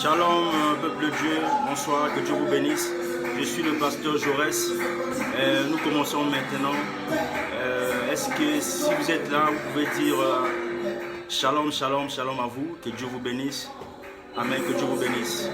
Shalom, peuple de Dieu, bonsoir, que Dieu vous bénisse. Je suis le pasteur Jaurès. Nous commençons maintenant. Est-ce que si vous êtes là, vous pouvez dire shalom, shalom, shalom à vous, que Dieu vous bénisse. Amen, que Dieu vous bénisse.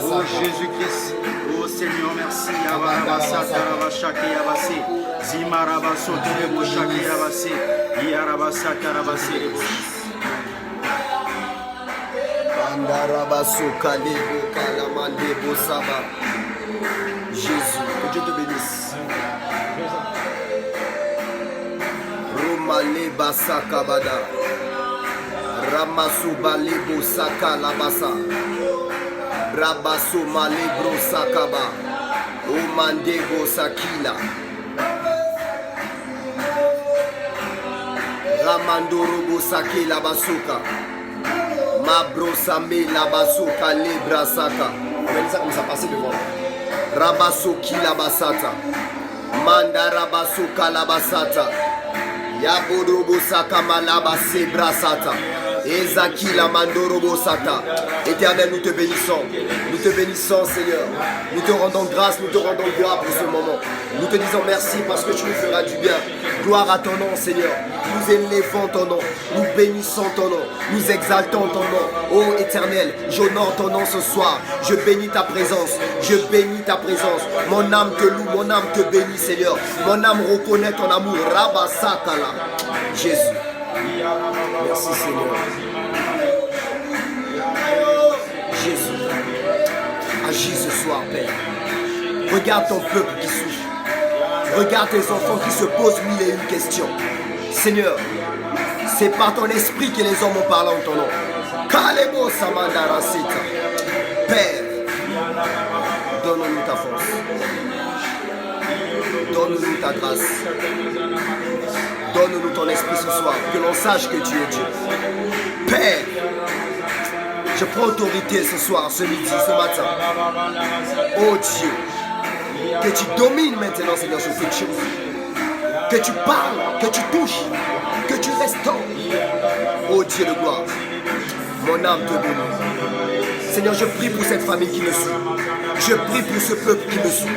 Oh Jésus-Christ, oh Seigneur, merci. Jésus, que Dieu te bénisse. Romale basaka bada, Ramasu balebo saka labasa, Rabaso malebro sakaba, Omandego sakila, Ramandorobo sake la basuka, Mabro same la basuka lebra saka. On va dire ça comme ça, passez devant. Rabaso kila basata, Manda rabaso kalabasata, Yaborobo saka malaba sebra sata, Ezakila mandorobo sata. Éternel, nous te bénissons. Nous te bénissons, Seigneur. Nous te rendons grâce, nous te rendons gloire pour ce moment. Nous te disons merci parce que tu nous feras du bien. Gloire à ton nom, Seigneur. Nous élevons ton nom. Nous bénissons ton nom. Nous exaltons ton nom. Ô Éternel, j'honore ton nom ce soir. Je bénis ta présence. Je bénis ta présence. Mon âme te loue, mon âme te bénit, Seigneur. Mon âme reconnaît ton amour. Rabasakala. Jésus. Merci, Seigneur. Jésus, agis ce soir, Père. Regarde ton peuple qui souffre. Regarde tes enfants qui se posent mille et une questions. Seigneur, c'est par ton esprit que les hommes ont parlé en ton nom. Kalebo Samandara Sita. Père, donne-nous ta force. Donne-nous ta grâce. Donne-nous ton esprit ce soir. Que l'on sache que tu es Dieu. Père, je prends autorité ce soir, ce midi, ce matin. Oh Dieu, que tu domines maintenant, Seigneur, sur toute chose. Que tu parles, que tu touches, que tu restaures. Oh Dieu de gloire, mon âme te bénit. Seigneur, je prie pour cette famille qui me suit. Je prie pour ce peuple qui me suit.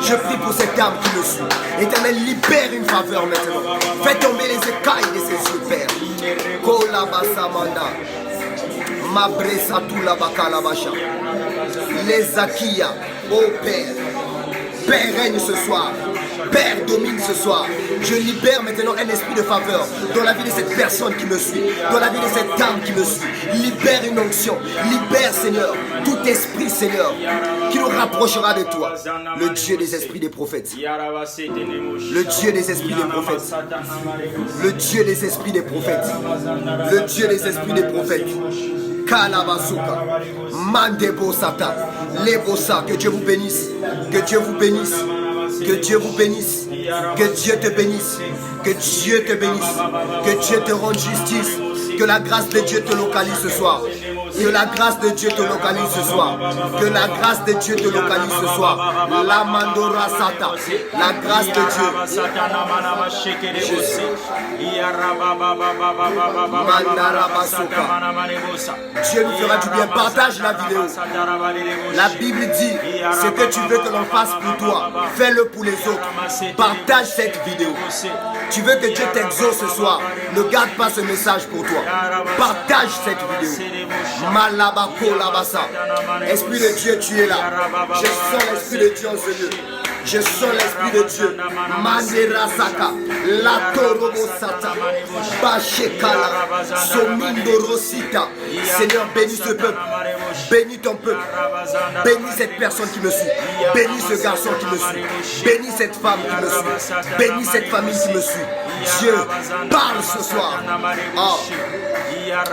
Je prie pour cette âme qui me suit. Éternel, libère une faveur maintenant. Fais tomber les écailles de ses yeux, Père. Kolabasamanda. Mabresa la bakalabasha. Les Akia, oh Père. Père règne ce soir. Père domine ce soir. Je libère maintenant un esprit de faveur dans la vie de cette personne qui me suit, dans la vie de cette dame qui me suit. Libère une onction. Libère, Seigneur, tout esprit, Seigneur, qui nous rapprochera de toi. Le Dieu des esprits des prophètes. Le Dieu des esprits des prophètes. Le Dieu des esprits des prophètes. Le Dieu des esprits des prophètes. Kalabasuka, Mandebo Sata, Lebosa, que Dieu vous bénisse, que Dieu vous bénisse, que Dieu vous bénisse, que Dieu te bénisse, que Dieu te bénisse, que Dieu te rende justice, que la grâce de Dieu te localise ce soir. Que la grâce de Dieu te localise ce soir. Que la grâce de Dieu te localise ce soir. La mandora sata. La grâce de Dieu. Dieu nous fera du bien. Partage la vidéo. La Bible dit, ce que tu veux que l'on fasse pour toi, fais-le pour les autres. Partage cette vidéo. Tu veux que Dieu t'exauce ce soir, ne garde pas ce message pour toi. Partage cette vidéo. Malabako labasa. Esprit de Dieu, tu es là. Je sens l'Esprit de Dieu en ce lieu. Je sens l'Esprit de Dieu. Manderasaka, la Torobosata, Bachekala, Somindorosita. Seigneur, bénis ce peuple. Bénis ton peuple. Bénis cette personne qui me suit. Bénis ce garçon qui me suit. Bénis cette femme qui me suit. Bénis cette famille qui me suit. Dieu, parle ce soir. Oh.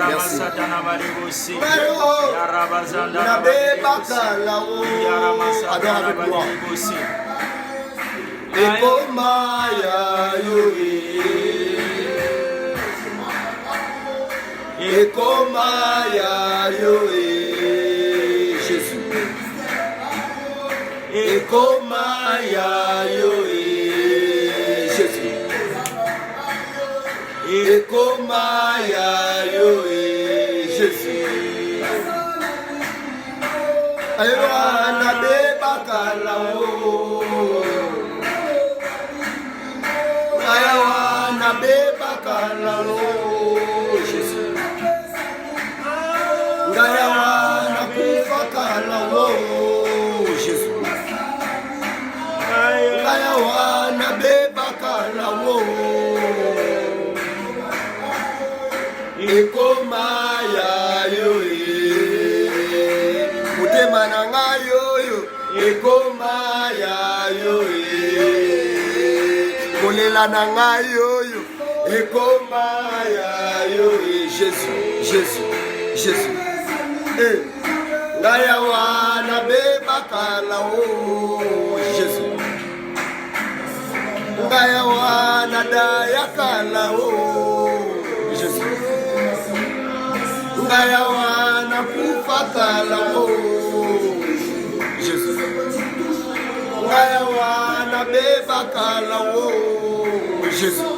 Merci. Adore avec moi. Ekomaya yoe, Ekomaya yoe, Jésus. Ekomaya yoe, Jésus. Ekomaya yoe, Jésus. Aywana bebakala o. Ayawana bebakala o Jésus. Ayawana kufakala o Jésus. Ayawana bebakala o. Ekomaya yoe. Mutema nanga yoyo. Ekomaya yoe. Kolela nanga yoyo, ekomaya yoyo, Jésus, Jésus, Jésus. Ngaya wana bebakala o, Jésus. Ngaya wana dayakala o, Jésus. Ngaya wana kufakala o, Jésus. Ngaya wana bebakala o, Jésus.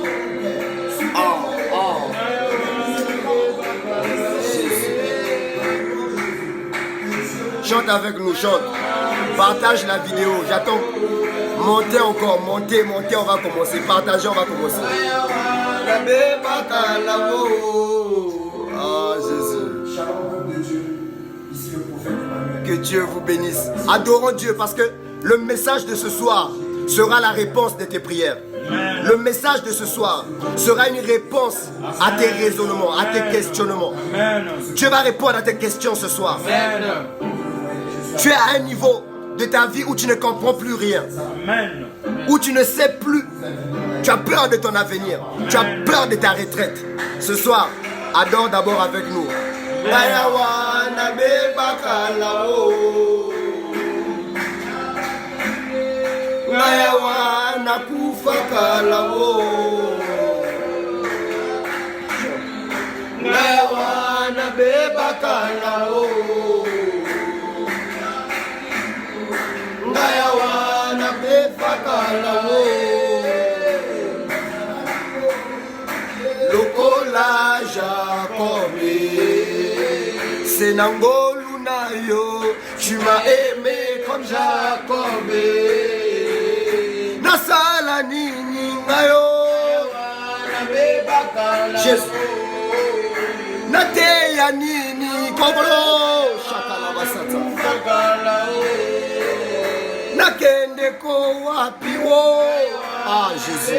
Oh, oh. Jésus. Chante avec nous, chante. Partage la vidéo, j'attends. Montez encore, montez, montez, on va commencer. Partagez, on va commencer. Ah, Jésus. Que Dieu vous bénisse. Adorons Dieu parce que le message de ce soir sera la réponse de tes prières. Le message de ce soir sera une réponse à tes raisonnements, à tes questionnements. Dieu va répondre à tes questions ce soir. Tu es à un niveau de ta vie où tu ne comprends plus rien. Où tu ne sais plus. Tu as peur de ton avenir. Tu as peur de ta retraite. Ce soir, adore d'abord avec nous. Ngayawana kufakala o, ngayawana bebakala o, ngayawana bebakala o, lokola Jacob, senangolu na yo, tu m'as aimé comme Jacob. Nasala nini ngayo Jésus. Nate ya nini kobro shakala basata. Nakende ko wapi wo. Ah Jésus.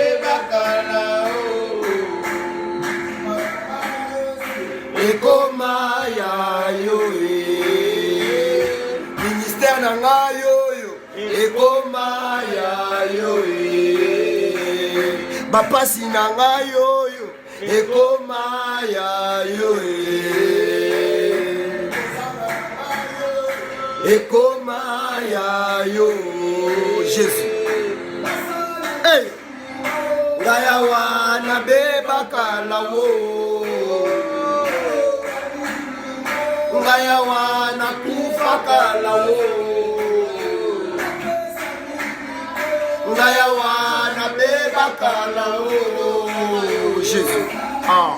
Ekomaya yoe. Ministère na ngayo. Ekomaya yoe, bapasi nanga yoyo, ekomaya yoe, ekomaya yo, Jésus. Hey, ngaya wana bebakala wo, ngaya wana kufakala wo. Ngayawana bebakala o Jésus. Ah.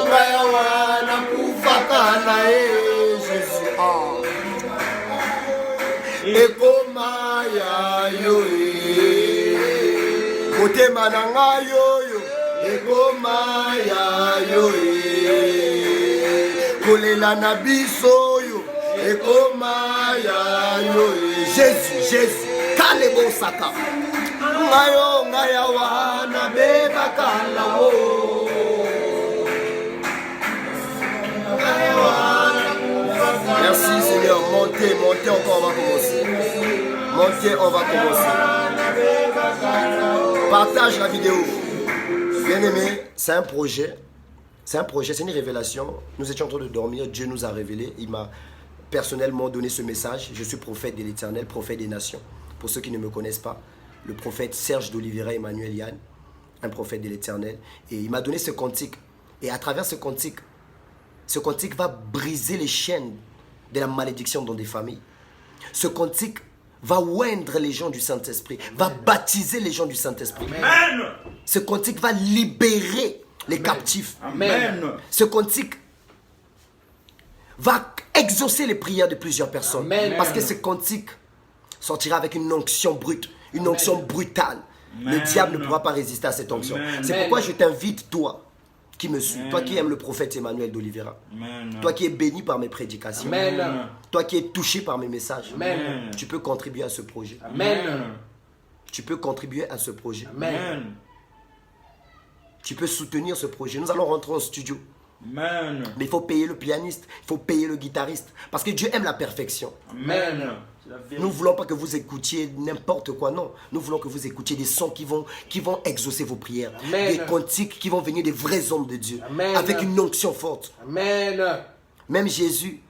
Ngayawana kufakala Jésus. Ah. Ekomaya yoe. Motema nanga yoyo. Ekomaya yoe. Kolela na biso yo. Ekomaya yoe. Jésus, Jésus. Kalebo Saka. Ngayo ngayawana bebakala wo. Merci Seigneur, montez, montez encore, on va commencer. Montez, on va commencer. Partage la vidéo. Bien aimé, c'est un projet, c'est une révélation. Nous étions en train de dormir, Dieu nous a révélé, il m'a personnellement donné ce message. Je suis prophète de l'Éternel, prophète des nations. Pour ceux qui ne me connaissent pas, le prophète Serge d'Oliveira Emmanuel Yann, un prophète de l'Éternel. Et il m'a donné ce cantique. Et à travers ce cantique va briser les chaînes de la malédiction dans des familles. Ce cantique va oindre les gens du Saint-Esprit, va baptiser les gens du Saint-Esprit. Ce cantique va libérer les captifs. Amen. Ce cantique va exaucer les prières de plusieurs personnes. Amen. Parce que ce cantique sortira avec une onction brute, une onction brutale. Le diable ne pourra pas résister à cette onction. C'est pourquoi je t'invite, toi qui me suis, toi qui aimes le prophète Emmanuel d'Oliveira, toi qui es béni par mes prédications, toi qui es touché par mes messages, tu peux contribuer à ce projet. Tu peux contribuer à ce projet. Tu peux soutenir ce projet. Nous allons rentrer en studio. Mais il faut payer le pianiste, il faut payer le guitariste. Parce que Dieu aime la perfection. Nous ne voulons pas que vous écoutiez n'importe quoi, non. Nous voulons que vous écoutiez des sons qui vont exaucer vos prières. Des cantiques qui vont venir des vrais hommes de Dieu. Avec une onction forte. Même Jésus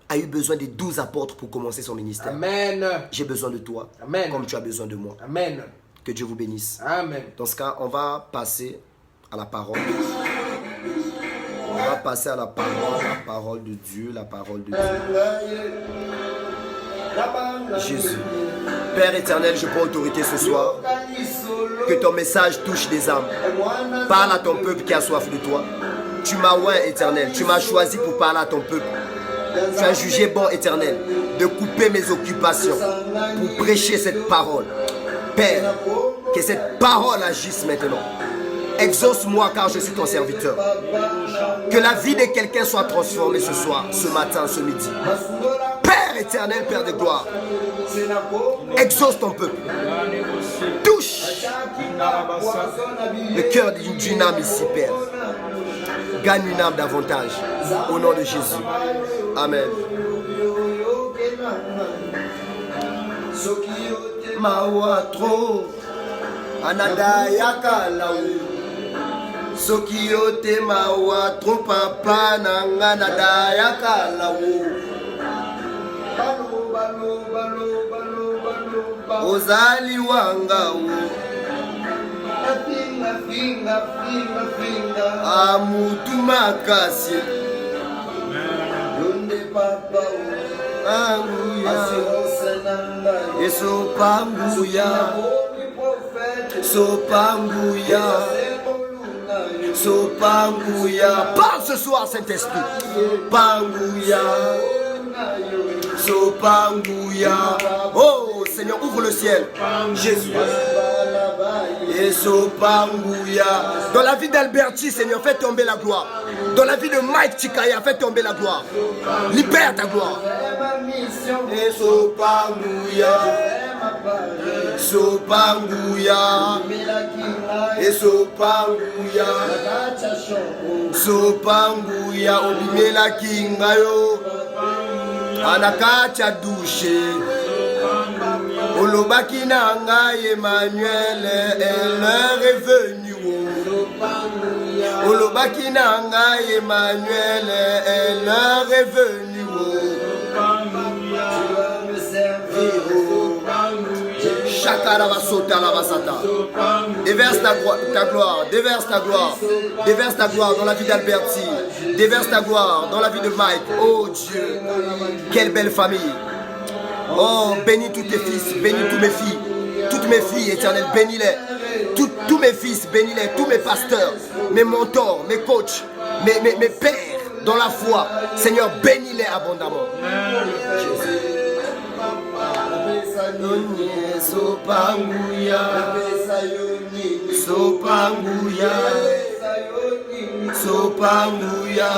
a eu besoin des 12 apôtres pour commencer son ministère. J'ai besoin de toi, comme tu as besoin de moi. Que Dieu vous bénisse. Dans ce cas, on va passer à la parole. On va passer à la parole de Dieu, la parole de Dieu. Jésus. Père éternel, je prends autorité ce soir. Que ton message touche des âmes. Parle à ton peuple qui a soif de toi. Tu m'as oint, éternel. Tu m'as choisi pour parler à ton peuple. Tu as jugé bon, éternel, de couper mes occupations pour prêcher cette parole. Père, que cette parole agisse maintenant. Exauce-moi car je suis ton serviteur. Que la vie de quelqu'un soit transformée ce soir, ce matin, ce midi. Père éternel, Père de gloire, exauce ton peuple. Touche le cœur d'une âme ici, Père. Gagne une âme davantage. Au nom de Jésus. Amen. Soki yote mawa tro papa nanga na daya kalawo. Ozali wanga wo. Amutu makasi. Yonde papa wo. Anguya. Eso panguya. So panguya. So panguya. Parle ce soir, Saint-Esprit. Panguya. So panguya. Oh Seigneur, ouvre le ciel. Jésus. Et so panguya. Dans la vie d'Alberti, Seigneur, fais tomber la gloire. Dans la vie de Mike Chikaya, fais tomber la gloire. Libère ta gloire. Et so panguya. So panguya. Et so panguya. So panguya. Obimela kingayo. Anakacha douche. Olobaki nanga Emmanuel, elle est venue. Olobaki nanga Emmanuel, elle est venue. Déverse ta gloire, déverse ta gloire, déverse ta gloire dans la vie d'Alberti, déverse ta gloire dans la vie de Mike. Oh Dieu, quelle belle famille. Oh, bénis tous tes fils, bénis tous mes filles, toutes mes filles, éternel, bénis-les. Tous mes fils, bénis-les, tous mes pasteurs, mes mentors, mes coachs, mes pères dans la foi. Seigneur, bénis-les abondamment. Sopanguya, Sopanguya, Sopanguya,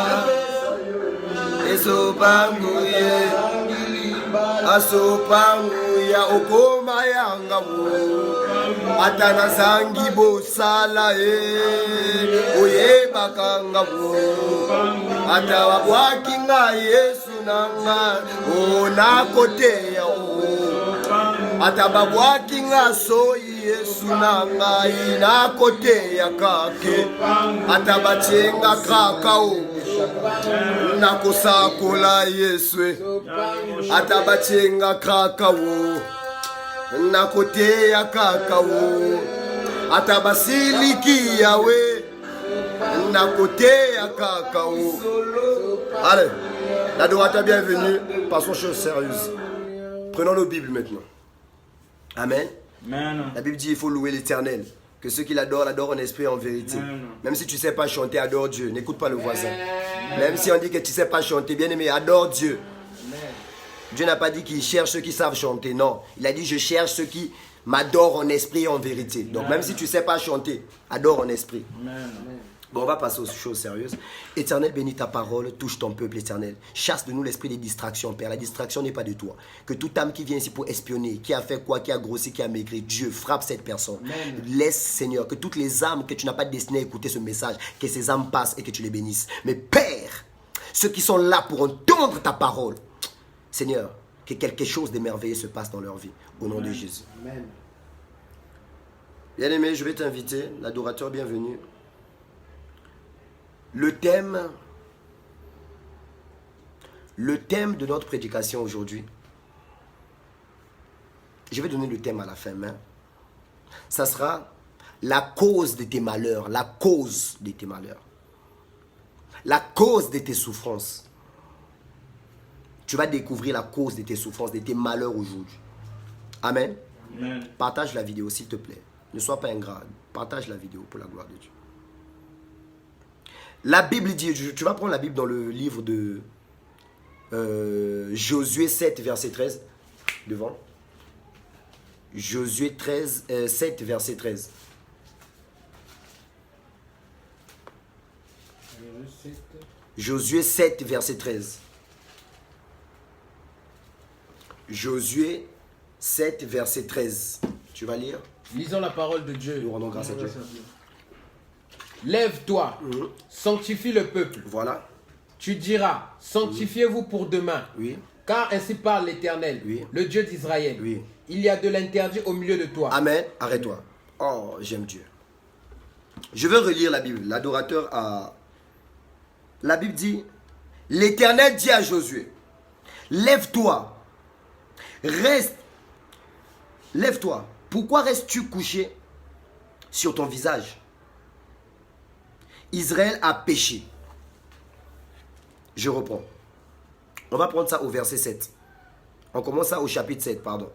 Sopanguya, asopanguya okoma yangawo atana zangi bosala oyebakangabo atawabwakinga Yesu nanga onakoteya atababwakinga soyi Yesu nanga inakoteya kake atabachenga kakao nakosakola Yesu atabachenga kakao nakoteya kakao atabasiliki we nakoteya kakao. Allez, l'adorateur bienvenue, passons aux choses sérieuses. Prenons nos Bibles maintenant. Amen. Amen. La Bible dit il faut louer l'Éternel. Que ceux qui l'adorent, l'adorent en esprit et en vérité. Amen. Même si tu ne sais pas chanter, adore Dieu. N'écoute pas le voisin. Même si on dit que tu ne sais pas chanter, bien aimé, adore Dieu. Dieu n'a pas dit qu'il cherche ceux qui savent chanter. Non, il a dit je cherche ceux qui m'adorent en esprit et en vérité. Donc même si tu ne sais pas chanter, adore en esprit. Amen. Bon, on va passer aux choses sérieuses. Éternel, bénis ta parole, touche ton peuple, Éternel. Chasse de nous l'esprit des distractions, Père. La distraction n'est pas de toi. Que toute âme qui vient ici pour espionner, qui a fait quoi, qui a grossi, qui a maigri, Dieu frappe cette personne. Amen. Laisse, Seigneur, que toutes les âmes que tu n'as pas destinées à écouter ce message, que ces âmes passent et que tu les bénisses. Mais Père, ceux qui sont là pour entendre ta parole, Seigneur, que quelque chose de merveilleux se passe dans leur vie. Au nom de Jésus. Amen. Bien-aimé, je vais t'inviter, l'adorateur bienvenu. Le thème de notre prédication aujourd'hui, je vais donner le thème à la fin, mais ça sera la cause de tes malheurs, la cause de tes malheurs, la cause de tes souffrances. Tu vas découvrir la cause de tes souffrances, de tes malheurs aujourd'hui. Amen. Amen. Partage la vidéo s'il te plaît. Ne sois pas ingrat. Partage la vidéo pour la gloire de Dieu. La Bible dit, tu vas prendre la Bible dans le livre de Josué 7, verset 13. Devant. Josué 7, verset 13. Josué 7, verset 13. Josué 7, verset 13. Tu vas lire? Lisons la parole de Dieu. Nous rendons grâce à Dieu. Lève-toi, sanctifie le peuple. Voilà. Tu diras, sanctifiez-vous pour demain. Oui. Car ainsi parle l'Éternel, le Dieu d'Israël. Oui. Il y a de l'interdit au milieu de toi. Amen. Arrête-toi. Oh, j'aime Dieu. Je veux relire la Bible. L'adorateur a... La Bible dit, l'Éternel dit à Josué, lève-toi, reste, lève-toi. Pourquoi restes-tu couché sur ton visage? Israël a péché. Je reprends. On va prendre ça au verset 7. On commence ça au chapitre 7, pardon.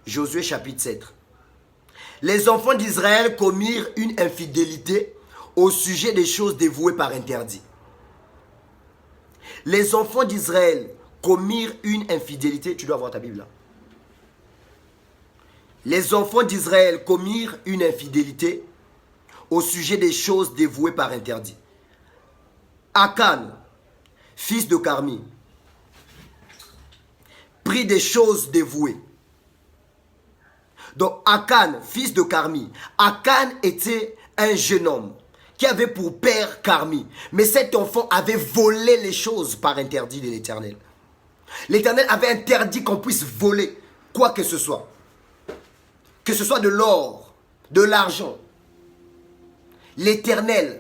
Josué chapitre 7. Les enfants d'Israël commirent une infidélité au sujet des choses dévouées par interdit. Les enfants d'Israël commirent une infidélité. Tu dois avoir ta Bible là. Les enfants d'Israël commirent une infidélité au sujet des choses dévouées par interdit. Akan, fils de Carmi, prit des choses dévouées. Donc Akan, fils de Carmi, Akan était un jeune homme qui avait pour père Carmi. Mais cet enfant avait volé les choses par interdit de l'Éternel. L'Éternel avait interdit qu'on puisse voler quoi que ce soit. Que ce soit de l'or, de l'argent. L'Éternel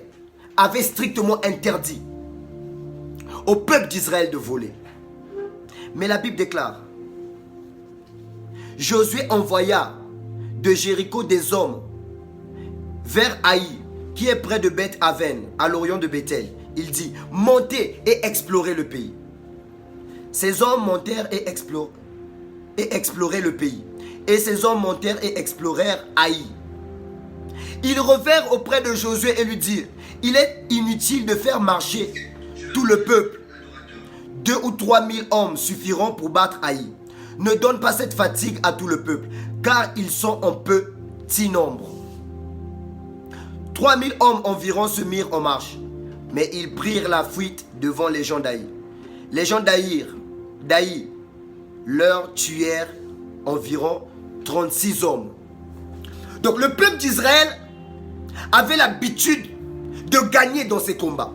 avait strictement interdit au peuple d'Israël de voler. Mais la Bible déclare, Josué envoya de Jéricho des hommes vers Haï, qui est près de Beth-Aven, à l'orient de Bethel. Il dit, montez et explorez le pays. Ces hommes montèrent et explorèrent le pays. Et ces hommes montèrent et explorèrent Haï. Ils revinrent auprès de Josué et lui dirent, il est inutile de faire marcher tout le peuple. 2 ou 3 000 hommes suffiront pour battre Haï. Ne donne pas cette fatigue à tout le peuple, car ils sont en petit nombre. 3 000 hommes environ se mirent en marche, mais ils prirent la fuite devant les gens d'Haï. Les gens d'Haï leur tuèrent environ 36 hommes. Donc le peuple d'Israël avait l'habitude de gagner dans ces combats.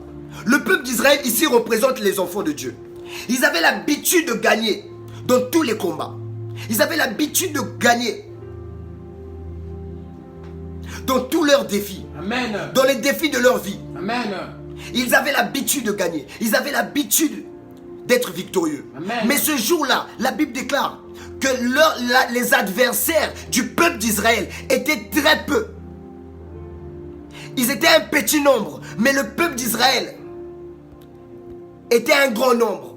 Le peuple d'Israël ici représente les enfants de Dieu. Ils avaient l'habitude de gagner dans tous les combats. Ils avaient l'habitude de gagner dans tous leurs défis. Amen. Dans les défis de leur vie. Amen. Ils avaient l'habitude de gagner. Ils avaient l'habitude d'être victorieux. Amen. Mais ce jour-là, la Bible déclare que les adversaires du peuple d'Israël étaient très peu. Ils étaient un petit nombre, mais le peuple d'Israël était un grand nombre.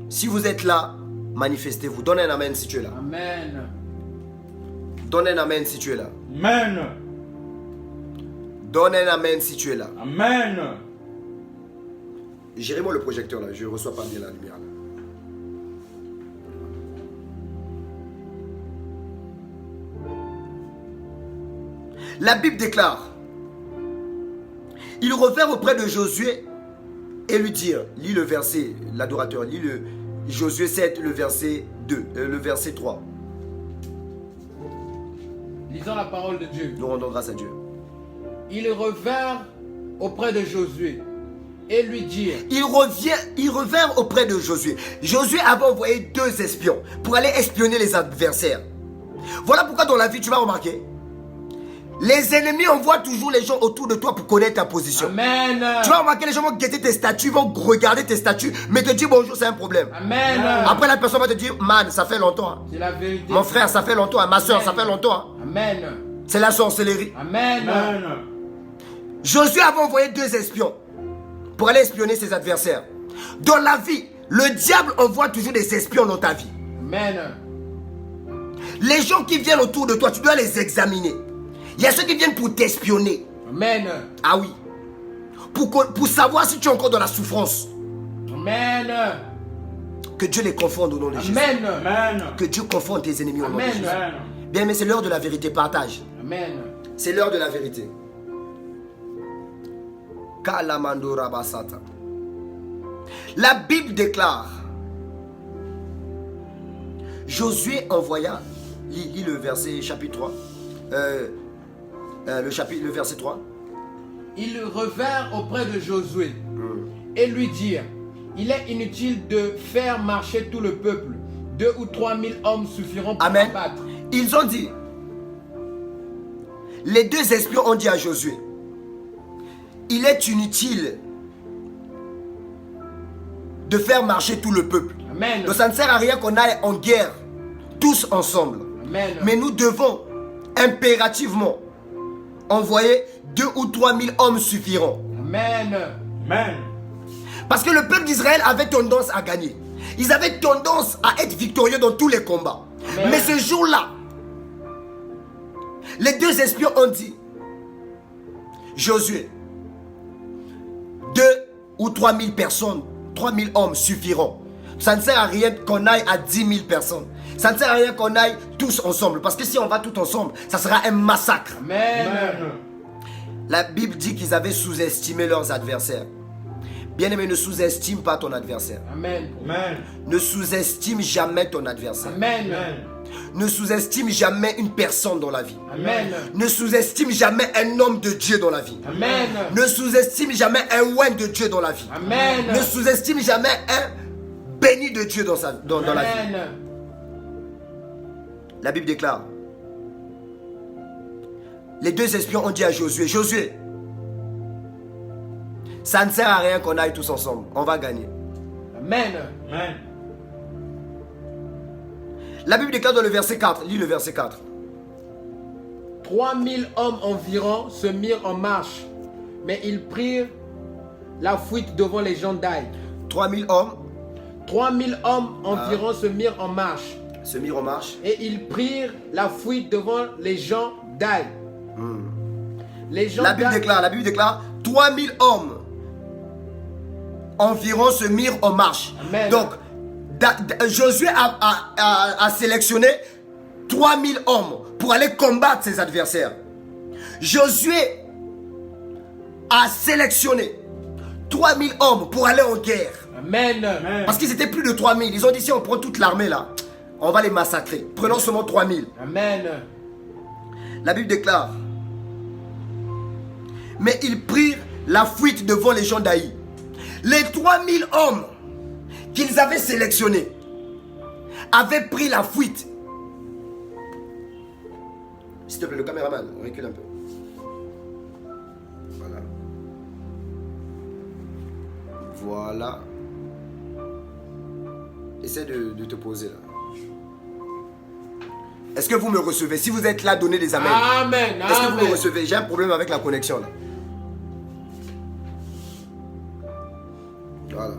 Si vous êtes là, manifestez-vous. Donne un amen si tu es là. Amen. Donne un amen si tu es là. Amen. Donne un amen si tu es là. Amen. Gérez-moi le projecteur là, je ne reçois pas bien la lumière là. La Bible déclare, ils revinrent auprès de Josué et lui dirent, lis le verset, l'adorateur, lis le Josué 7, le verset 2, le verset 3. Lisons la parole de Dieu. Nous rendons grâce à Dieu. Ils revinrent auprès de Josué et lui dirent. Ils revinrent auprès de Josué. Josué avait envoyé 2 espions pour aller espionner les adversaires. Voilà pourquoi dans la vie, tu vas remarquer, les ennemis envoient toujours les gens autour de toi pour connaître ta position. Amen. Tu vas remarquer, les gens vont guetter tes statuts, vont regarder tes statuts, mais te dire bonjour, c'est un problème. Amen. Après, la personne va te dire, man, ça fait longtemps. Hein. C'est la vérité. Mon frère, ça fait longtemps. Hein. Ma soeur, ça Amen. fait longtemps. Hein. Amen. C'est la sorcellerie. Amen. Amen. Josué avait envoyé 2 espions pour aller espionner ses adversaires. Dans la vie, le diable envoie toujours des espions dans ta vie. Amen. Les gens qui viennent autour de toi, tu dois les examiner. Il y a ceux qui viennent pour t'espionner. Amen. Ah oui. Pour savoir si tu es encore dans la souffrance. Amen. Que Dieu les confonde au nom de Jésus. Amen. Amen. Que Dieu confonde tes ennemis au nom de Amen. Jésus. Amen. Bien, mais c'est l'heure de la vérité. Partage. Amen. C'est l'heure de la vérité. Kalamando Rabasata. La Bible déclare, Josué envoya, lis le verset chapitre 3, le verset 3. Ils revinrent auprès de Josué et lui dirent, il est inutile de faire marcher tout le peuple. 2 ou 3 000 hommes suffiront pour Amen. abattre. Ils ont dit, les 2 espions ont dit à Josué, il est inutile de faire marcher tout le peuple. Amen. Donc ça ne sert à rien qu'on aille en guerre tous ensemble. Amen. Mais nous devons impérativement envoyer 2 ou 3 000 hommes suffiront. Amen. Amen. Parce que le peuple d'Israël avait tendance à gagner. Ils avaient tendance à être victorieux dans tous les combats. Amen. Mais ce jour-là, les 2 espions ont dit, Josué, 2 ou 3 000 personnes, 3 000 hommes suffiront. Ça ne sert à rien qu'on aille à 10 000 personnes. Ça ne sert à rien qu'on aille tous ensemble. Parce que si on va tous ensemble, ça sera un massacre. Amen. Amen. La Bible dit qu'ils avaient sous-estimé leurs adversaires. Bien-aimé, ne sous-estime pas ton adversaire. Amen. Amen. Ne sous-estime jamais ton adversaire. Amen. Amen. Ne sous-estime jamais une personne dans la vie. Amen. Ne sous-estime jamais un homme de Dieu dans la vie. Amen. Ne sous-estime jamais un oint de Dieu dans la vie. Amen. Ne sous-estime jamais un béni de Dieu dans la vie. Amen. La Bible déclare, les 2 espions ont dit à Josué, Josué, ça ne sert à rien qu'on aille tous ensemble, on va gagner. Amen. Amen. La Bible déclare dans le verset 4, lis le verset 4. 3 000 hommes environ se mirent en marche, mais ils prirent la fuite devant les gens d'Aï. 3 000 hommes 3 000 hommes environ se mirent en marche, se mirent en marche. et ils prirent la fuite devant les gens d'Aï. Les gens La Bible déclare 3 000 hommes environ se mirent en marche. Amen. Donc, Josué a sélectionné 3 000 hommes pour aller combattre ses adversaires. Josué a sélectionné 3000 hommes pour aller en guerre. Amen. Parce qu'ils étaient plus de 3000. Ils ont dit si on prend toute l'armée là, on va les massacrer. Prenons seulement 3000. Amen. La Bible déclare. Mais ils prirent la fuite devant les gens d'Aï. Les 3000 hommes qu'ils avaient sélectionnés avaient pris la fuite. S'il te plaît, le caméraman, recule un peu. Voilà. Voilà. Essaie de te poser là. Est-ce que vous me recevez? Si vous êtes là, donnez des amens. Amen. Est-ce que vous me recevez? J'ai un problème avec la connexion là. Voilà.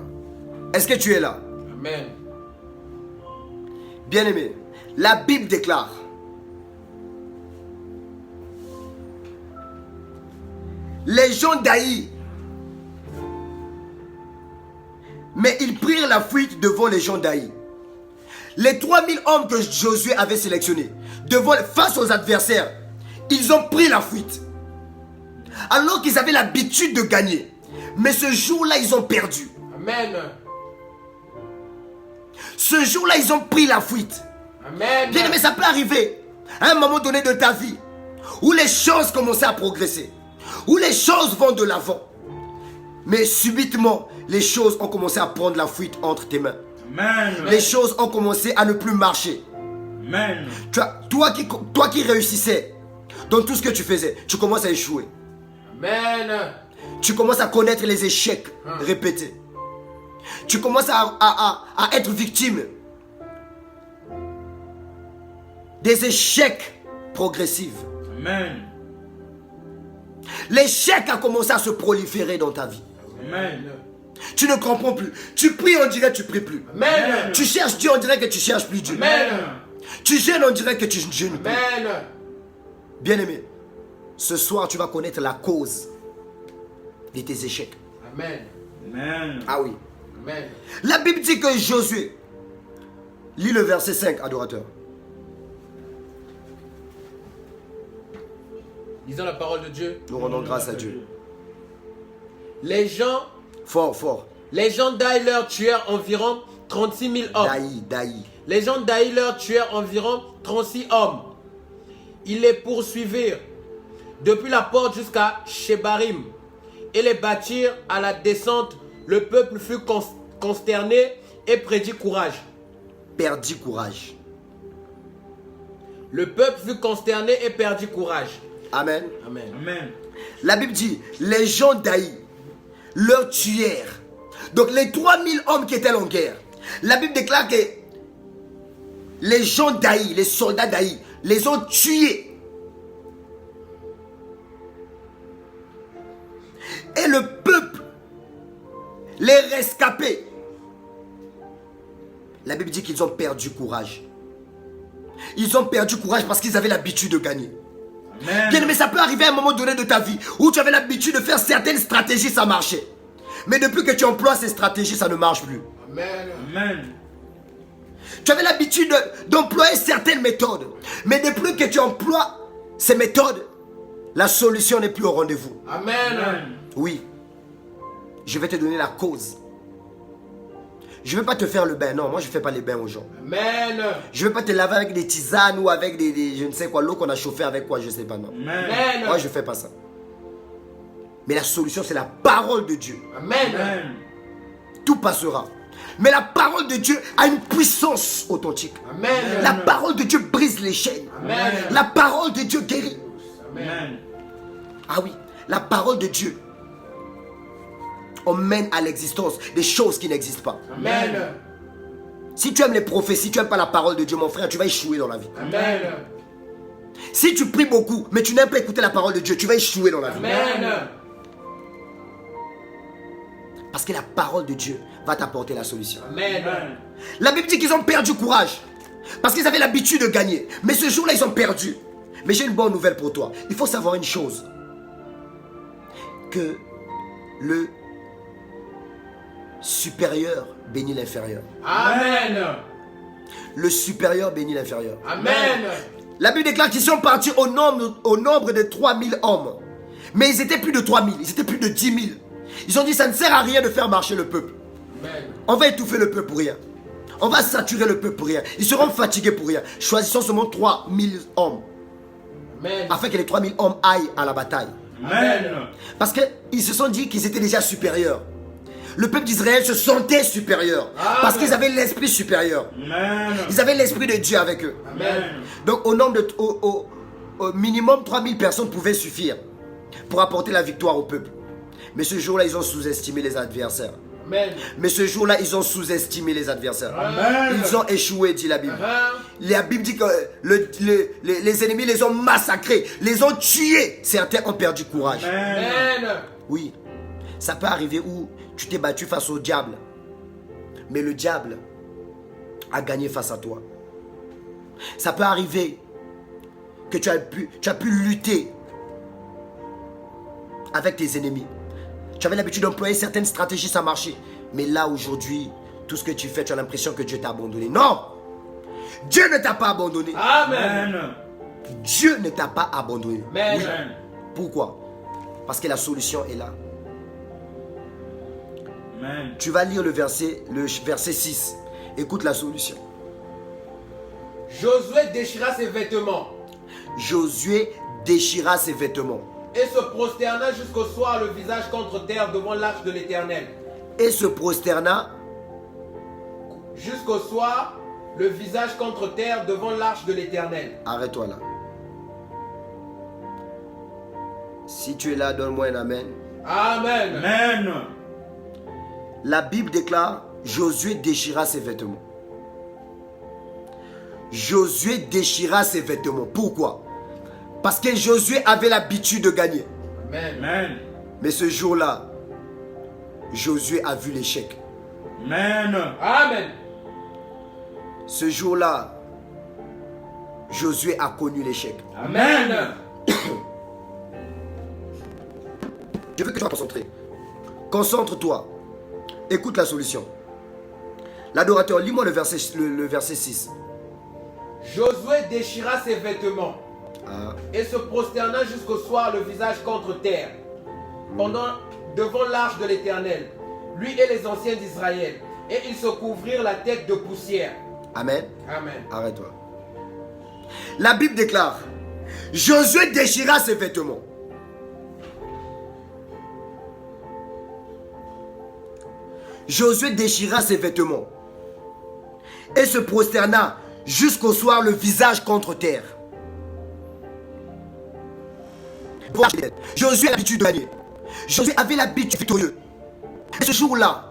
Est-ce que tu es là? Amen. Bien-aimé, la Bible déclare. Les gens d'Aï. Mais ils prirent la fuite devant les gens d'Aï. Les 3000 hommes que Josué avait sélectionnés, face aux adversaires, ils ont pris la fuite. Alors qu'ils avaient l'habitude de gagner. Mais ce jour-là, ils ont perdu. Amen. Ce jour-là, ils ont pris la fuite. Amen. Bien aimé, ça peut arriver à un moment donné de ta vie où les choses commençaient à progresser, où les choses vont de l'avant. Mais subitement, les choses ont commencé à prendre la fuite entre tes mains. Amen. Les choses ont commencé à ne plus marcher. Amen. Toi qui réussissais dans tout ce que tu faisais, tu commences à échouer. Amen. Tu commences à connaître les échecs répétés. Tu commences à être victime des échecs progressifs. Amen. L'échec a commencé à se proliférer dans ta vie. Amen. Tu ne comprends plus. Tu pries, on dirait que tu pries plus. Amen. Tu cherches Dieu, on dirait que tu cherches plus Dieu. Amen. Tu jeûnes, on dirait que tu jeûnes plus. Amen. Bien-aimé, ce soir, tu vas connaître la cause de tes échecs. Amen. Amen. Ah oui. Amen. La Bible dit que Josué, lis le verset 5, adorateur. Lisons la parole de Dieu. Nous rendons grâce à Dieu. Les gens d'Aï leur tuèrent environ 36 000 hommes. Daï. Les gens d'Aï leur tuèrent environ 36 hommes. Ils les poursuivirent depuis la porte jusqu'à Shebarim et les battirent à la descente. Le peuple fut consterné et perdit courage. Perdit courage. Le peuple fut consterné et perdit courage. Amen. Amen. Amen. La Bible dit, les gens d'Aï leur tuèrent. Donc les 3000 hommes qui étaient en guerre. La Bible déclare que les gens d'Aï, les soldats d'Aï, les ont tués. Et le peuple, les rescapés. La Bible dit qu'ils ont perdu courage. Ils ont perdu courage parce qu'ils avaient l'habitude de gagner. Amen. Bien, mais ça peut arriver à un moment donné de ta vie où tu avais l'habitude de faire certaines stratégies, ça marchait. Mais depuis que tu emploies ces stratégies, ça ne marche plus. Amen. Amen. Tu avais l'habitude d'employer certaines méthodes. Mais depuis que tu emploies ces méthodes, la solution n'est plus au rendez-vous. Amen. Oui. Je vais te donner la cause. Je ne vais pas te faire le bain. Non, moi je ne fais pas les bains aux gens. Amen. Je ne vais pas te laver avec des tisanes ou avec des je ne sais quoi, l'eau qu'on a chauffée avec quoi, je ne sais pas. Non. Amen. Moi je ne fais pas ça. Mais la solution c'est la parole de Dieu. Amen. Amen. Tout passera. Mais la parole de Dieu a une puissance authentique. Amen. La parole de Dieu brise les chaînes. Amen. La parole de Dieu guérit. Amen. Ah oui, la parole de Dieu emmène à l'existence des choses qui n'existent pas. Amen. Si tu aimes les prophéties, tu n'aimes pas la parole de Dieu, mon frère, tu vas échouer dans la vie. Amen. Si tu pries beaucoup, mais tu n'aimes pas écouter la parole de Dieu, tu vas échouer dans la vie. Amen. Parce que la parole de Dieu va t'apporter la solution. Amen. La Bible dit qu'ils ont perdu courage. Parce qu'ils avaient l'habitude de gagner. Mais ce jour-là, ils ont perdu. Mais j'ai une bonne nouvelle pour toi. Il faut savoir une chose. Que le supérieur bénit l'inférieur. Amen. Le supérieur bénit l'inférieur. Amen. La Bible déclare qu'ils sont partis au nombre de 3000 hommes. Mais ils étaient plus de 3000, ils étaient plus de 10 000. Ils ont dit, ça ne sert à rien de faire marcher le peuple. Amen. On va étouffer le peuple pour rien. On va saturer le peuple pour rien. Ils seront fatigués pour rien. Choisissons seulement 3000 hommes. Amen. Afin que les 3000 hommes aillent à la bataille. Amen. Parce qu'ils se sont dit qu'ils étaient déjà supérieurs. Le peuple d'Israël se sentait supérieur. Amen. Parce qu'ils avaient l'esprit supérieur. Amen. Ils avaient l'esprit de Dieu avec eux. Amen. Donc au minimum 3000 personnes pouvaient suffire pour apporter la victoire au peuple. Mais ce jour-là, ils ont sous-estimé les adversaires. Amen. Mais ce jour-là, ils ont sous-estimé les adversaires. Amen. Ils ont échoué, dit la Bible. Amen. La Bible dit que les ennemis les ont massacrés, les ont tués. Certains ont perdu courage. Amen. Oui, ça peut arriver où tu t'es battu face au diable. Mais le diable a gagné face à toi. Ça peut arriver que tu as pu lutter avec tes ennemis. Tu avais l'habitude d'employer certaines stratégies, ça marchait. Mais là, aujourd'hui, tout ce que tu fais, tu as l'impression que Dieu t'a abandonné. Non! Dieu ne t'a pas abandonné. Amen. Amen. Dieu ne t'a pas abandonné. Amen. Amen. Pourquoi? Parce que la solution est là. Amen. Tu vas lire le verset 6. Écoute la solution. Josué déchira ses vêtements Josué déchira ses vêtements et se prosterna jusqu'au soir le visage contre terre devant l'arche de l'Éternel. et se prosterna Jusqu'au soir, le visage contre terre devant l'arche de l'Éternel. Arrête-toi là. Si tu es là, donne-moi un amen. Amen. Amen. La Bible déclare, Josué déchira ses vêtements. Josué déchira ses vêtements. Pourquoi? Parce que Josué avait l'habitude de gagner. Amen. Amen. Mais ce jour-là, Josué a vu l'échec. Amen. Amen. Ce jour-là, Josué a connu l'échec. Amen. Je veux que tu sois concentré. Concentre-toi. Écoute la solution. L'adorateur, lis-moi le verset 6. Josué déchira ses vêtements Ah, et se prosterna jusqu'au soir le visage contre terre devant l'arche de l'Éternel, lui et les anciens d'Israël, et ils se couvrirent la tête de poussière. amen. Amen. Arrête-toi. La Bible déclare, Josué déchira ses vêtements. Josué déchira ses vêtements et se prosterna jusqu'au soir le visage contre terre. Josué avait l'habitude de gagner. Josué avait l'habitude victorieux. Et ce jour-là,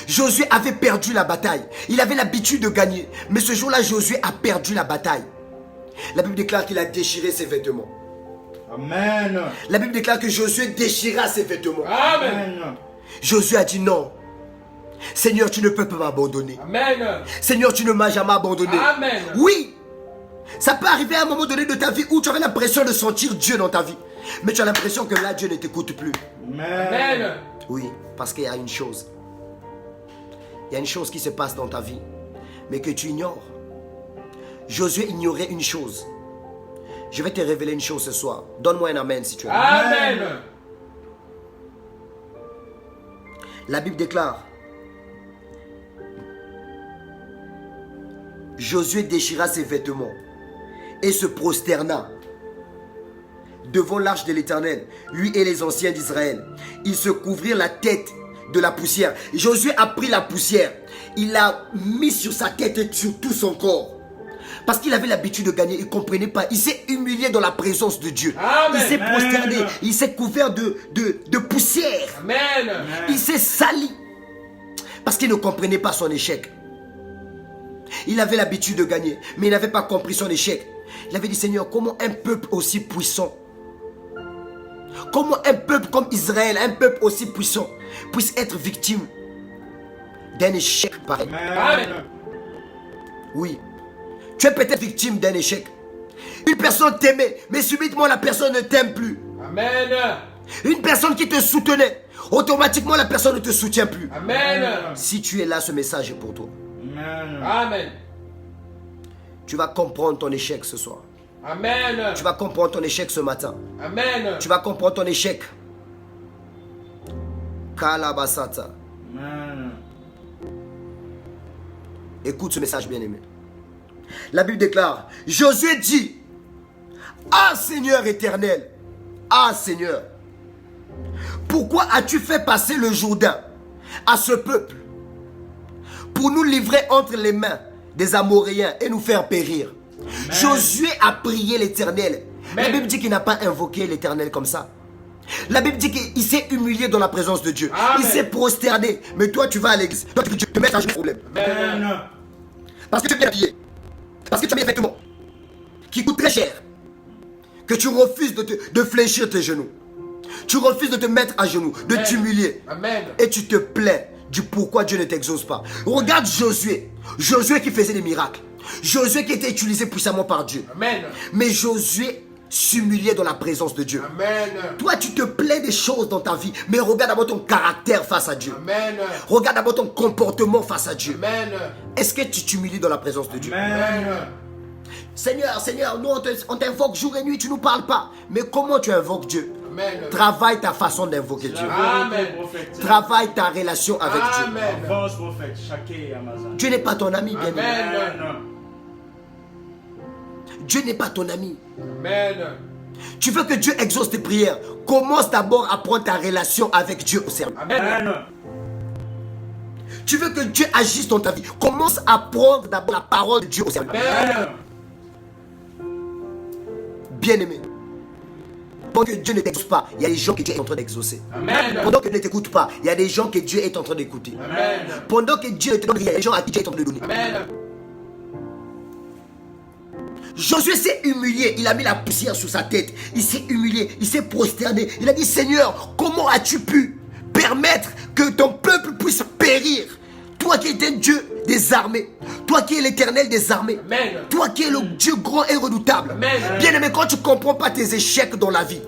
Josué avait perdu la bataille. Il avait l'habitude de gagner. Mais ce jour-là, Josué a perdu la bataille. La Bible déclare qu'il a déchiré ses vêtements. Amen. La Bible déclare que Josué déchira ses vêtements. Amen. Josué a dit non. Seigneur, tu ne peux pas m'abandonner. Amen. Seigneur, tu ne m'as jamais abandonné. Amen. Oui, ça peut arriver à un moment donné de ta vie où tu avais l'impression de sentir Dieu dans ta vie. Mais tu as l'impression que là, Dieu ne t'écoute plus. Amen. Oui, parce qu'il y a une chose. Il y a une chose qui se passe dans ta vie, mais que tu ignores. Josué ignorait une chose. Je vais te révéler une chose ce soir. Donne-moi un amen si tu es là. Amen. La Bible déclare, Josué déchira ses vêtements et se prosterna devant l'arche de l'Éternel, lui et les anciens d'Israël. Ils se couvrirent la tête de la poussière. Josué a pris la poussière, il l'a mis sur sa tête et sur tout son corps. Parce qu'il avait l'habitude de gagner, il ne comprenait pas. Il s'est humilié dans la présence de Dieu. Amen. Il s'est prosterné, il s'est couvert de poussière. Amen. Il s'est sali. Parce qu'il ne comprenait pas son échec. Il avait l'habitude de gagner, mais il n'avait pas compris son échec. Il avait dit, Seigneur, comment un peuple aussi puissant, comment un peuple comme Israël, un peuple aussi puissant, puisse être victime d'un échec pareil. Amen. Oui, tu es peut-être victime d'un échec. Une personne t'aimait, mais subitement la personne ne t'aime plus. Amen. Une personne qui te soutenait, automatiquement la personne ne te soutient plus. Amen. Si tu es là, ce message est pour toi. Amen. Tu vas comprendre ton échec ce soir. Amen. Tu vas comprendre ton échec ce matin. Amen. Tu vas comprendre ton échec. Kalabasata. Amen. Écoute ce message bien-aimé. La Bible déclare, Josué dit, ah Seigneur éternel, ah Seigneur, pourquoi as-tu fait passer le Jourdain à ce peuple pour nous livrer entre les mains des Amoréens et nous faire périr? Amen. Josué a prié l'Éternel. La Bible dit qu'il n'a pas invoqué l'Éternel comme ça. La Bible dit qu'il s'est humilié dans la présence de Dieu. Amen. Il s'est prosterné. Mais toi, tu vas à l'église. Toi, tu te mets à genoux problème. Amen. Parce que tu es bien habillé. Parce que tu as mis des vêtements qui coûtent très cher. Que tu refuses de fléchir tes genoux. Tu refuses de te mettre à genoux, de t'humilier. Et tu te plains du pourquoi Dieu ne t'exauce pas. Regarde Josué. Josué qui faisait des miracles. Josué qui était utilisé puissamment par Dieu. Amen. Mais Josué s'humiliait dans la présence de Dieu. Amen. Toi, tu te plains des choses dans ta vie, mais regarde d'abord ton caractère face à Dieu. Amen. Regarde d'abord ton comportement face à Dieu. Amen. Est-ce que tu t'humilies dans la présence de Dieu? Amen. Seigneur, Seigneur, nous on t'invoque jour et nuit, tu ne nous parles pas. Mais comment tu invoques Dieu? Amen. Travaille ta façon d'invoquer Dieu. Amen. Travaille ta relation avec Dieu. Dieu n'est pas ton ami, bien aimé. Dieu n'est pas ton ami. Amen. Tu veux que Dieu exauce tes prières. Commence d'abord à prendre ta relation avec Dieu au sérieux. Amen. Tu veux que Dieu agisse dans ta vie. Commence à prendre d'abord la parole de Dieu au sérieux. Amen. Bien-aimé, pendant que Dieu ne t'exauce pas, il y a des gens que Dieu est en train d'exaucer. Amen. Pendant que Dieu ne t'écoute pas, il y a des gens que Dieu est en train d'écouter. Amen. Pendant que Dieu ne te donne rien, il y a des gens à qui Dieu est en train de donner. Amen. Josué s'est humilié, il a mis la poussière sur sa tête, il s'est humilié, il s'est prosterné, il a dit, Seigneur, comment as-tu pu permettre que ton peuple puisse périr? Toi qui es un Dieu des armées, toi qui es l'Éternel des armées, Amen. Toi qui es le Dieu grand et redoutable. Bien-aimé, quand tu ne comprends pas tes échecs dans la vie,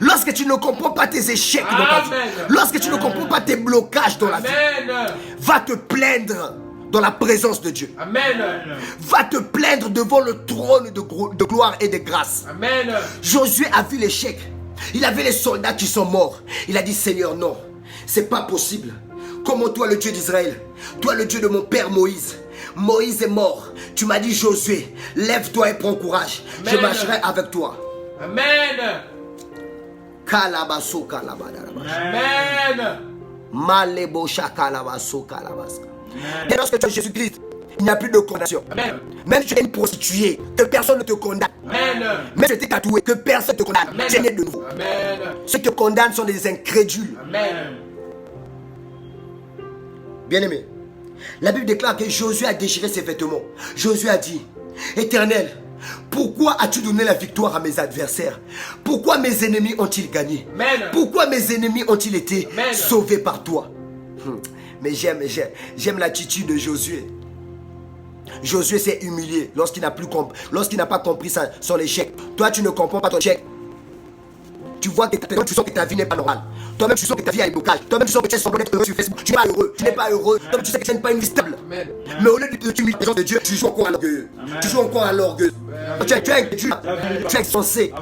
lorsque tu ne comprends pas tes échecs dans ta vie, lorsque tu ne comprends pas tes blocages dans la vie, va te plaindre dans la présence de Dieu. Amen. Va te plaindre devant le trône de gloire et de grâce. Amen. Josué a vu l'échec. Il a vu les soldats qui sont morts. Il a dit, Seigneur, non, c'est pas possible. Comment toi, le Dieu d'Israël, toi, le Dieu de mon père Moïse, Moïse est mort. Tu m'as dit, Josué, lève-toi et prends courage. Amen. Je marcherai avec toi. Amen. Kalabaso kalabada. Amen. Malebosha kalabaso kalabasa. Et lorsque tu es Jésus-Christ, il n'y a plus de condamnation. Amen. Même si tu es une prostituée, que personne ne te condamne. Amen. Même si tu es tatoué, que personne ne te condamne. Amen. Tu es né de nouveau. Amen. Ceux qui te condamnent sont des incrédules. Amen. Bien-aimé, la Bible déclare que Josué a déchiré ses vêtements. Josué a dit, Éternel, pourquoi as-tu donné la victoire à mes adversaires? Pourquoi mes ennemis ont-ils gagné? Amen. Pourquoi mes ennemis ont-ils été sauvés par toi? Mais j'aime l'attitude de Josué. Josué s'est humilié lorsqu'il n'a pas compris son échec. Toi, tu ne comprends pas ton échec. Tu vois que tu sens que ta vie n'est pas normale. Toi-même, tu sens que ta vie a un blocage. Toi-même, tu sens que tu es semblant d'être heureux sur Facebook. Tu n'es pas heureux. Tu n'es pas heureux. Toi-même, tu sais que tu n'es pas une vie stable. Mais au lieu de t'humilier la présence de Dieu, tu joues encore à l'orgueil. Tu joues encore à l'orgueil. Tu es incrédule. Tu es insensé.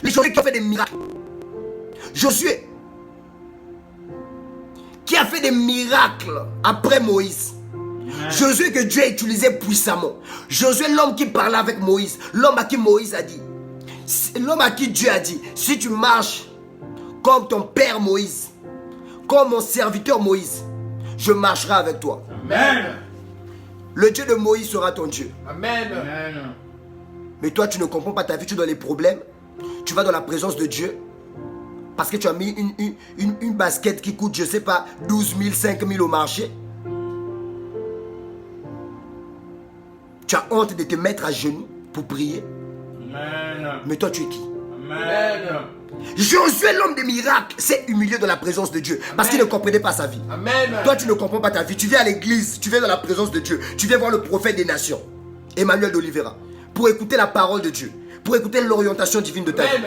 Les gens qui ont fait des miracles. Josué, qui a fait des miracles après Moïse. Josué que Dieu a utilisé puissamment. Josué, l'homme qui parlait avec Moïse. L'homme à qui Moïse a dit. L'homme à qui Dieu a dit, si tu marches comme ton père Moïse, comme mon serviteur Moïse, je marcherai avec toi. Amen. Le Dieu de Moïse sera ton Dieu. Amen. Mais toi, tu ne comprends pas ta vie, tu es dans les problèmes. Tu vas dans la présence de Dieu. Parce que tu as mis une basket qui coûte, je ne sais pas, 12 000, 5 000 au marché. Tu as honte de te mettre à genoux pour prier. Amen. Mais toi, tu es qui? Amen. Josué, l'homme des miracles, s'est humilié dans la présence de Dieu. Parce qu'il ne comprenait pas sa vie. Amen. Toi, tu ne comprends pas ta vie. Tu viens à l'église, tu viens dans la présence de Dieu. Tu viens voir le prophète des nations, Emmanuel d'Oliveira, pour écouter la parole de Dieu, pour écouter l'orientation divine de ta vie.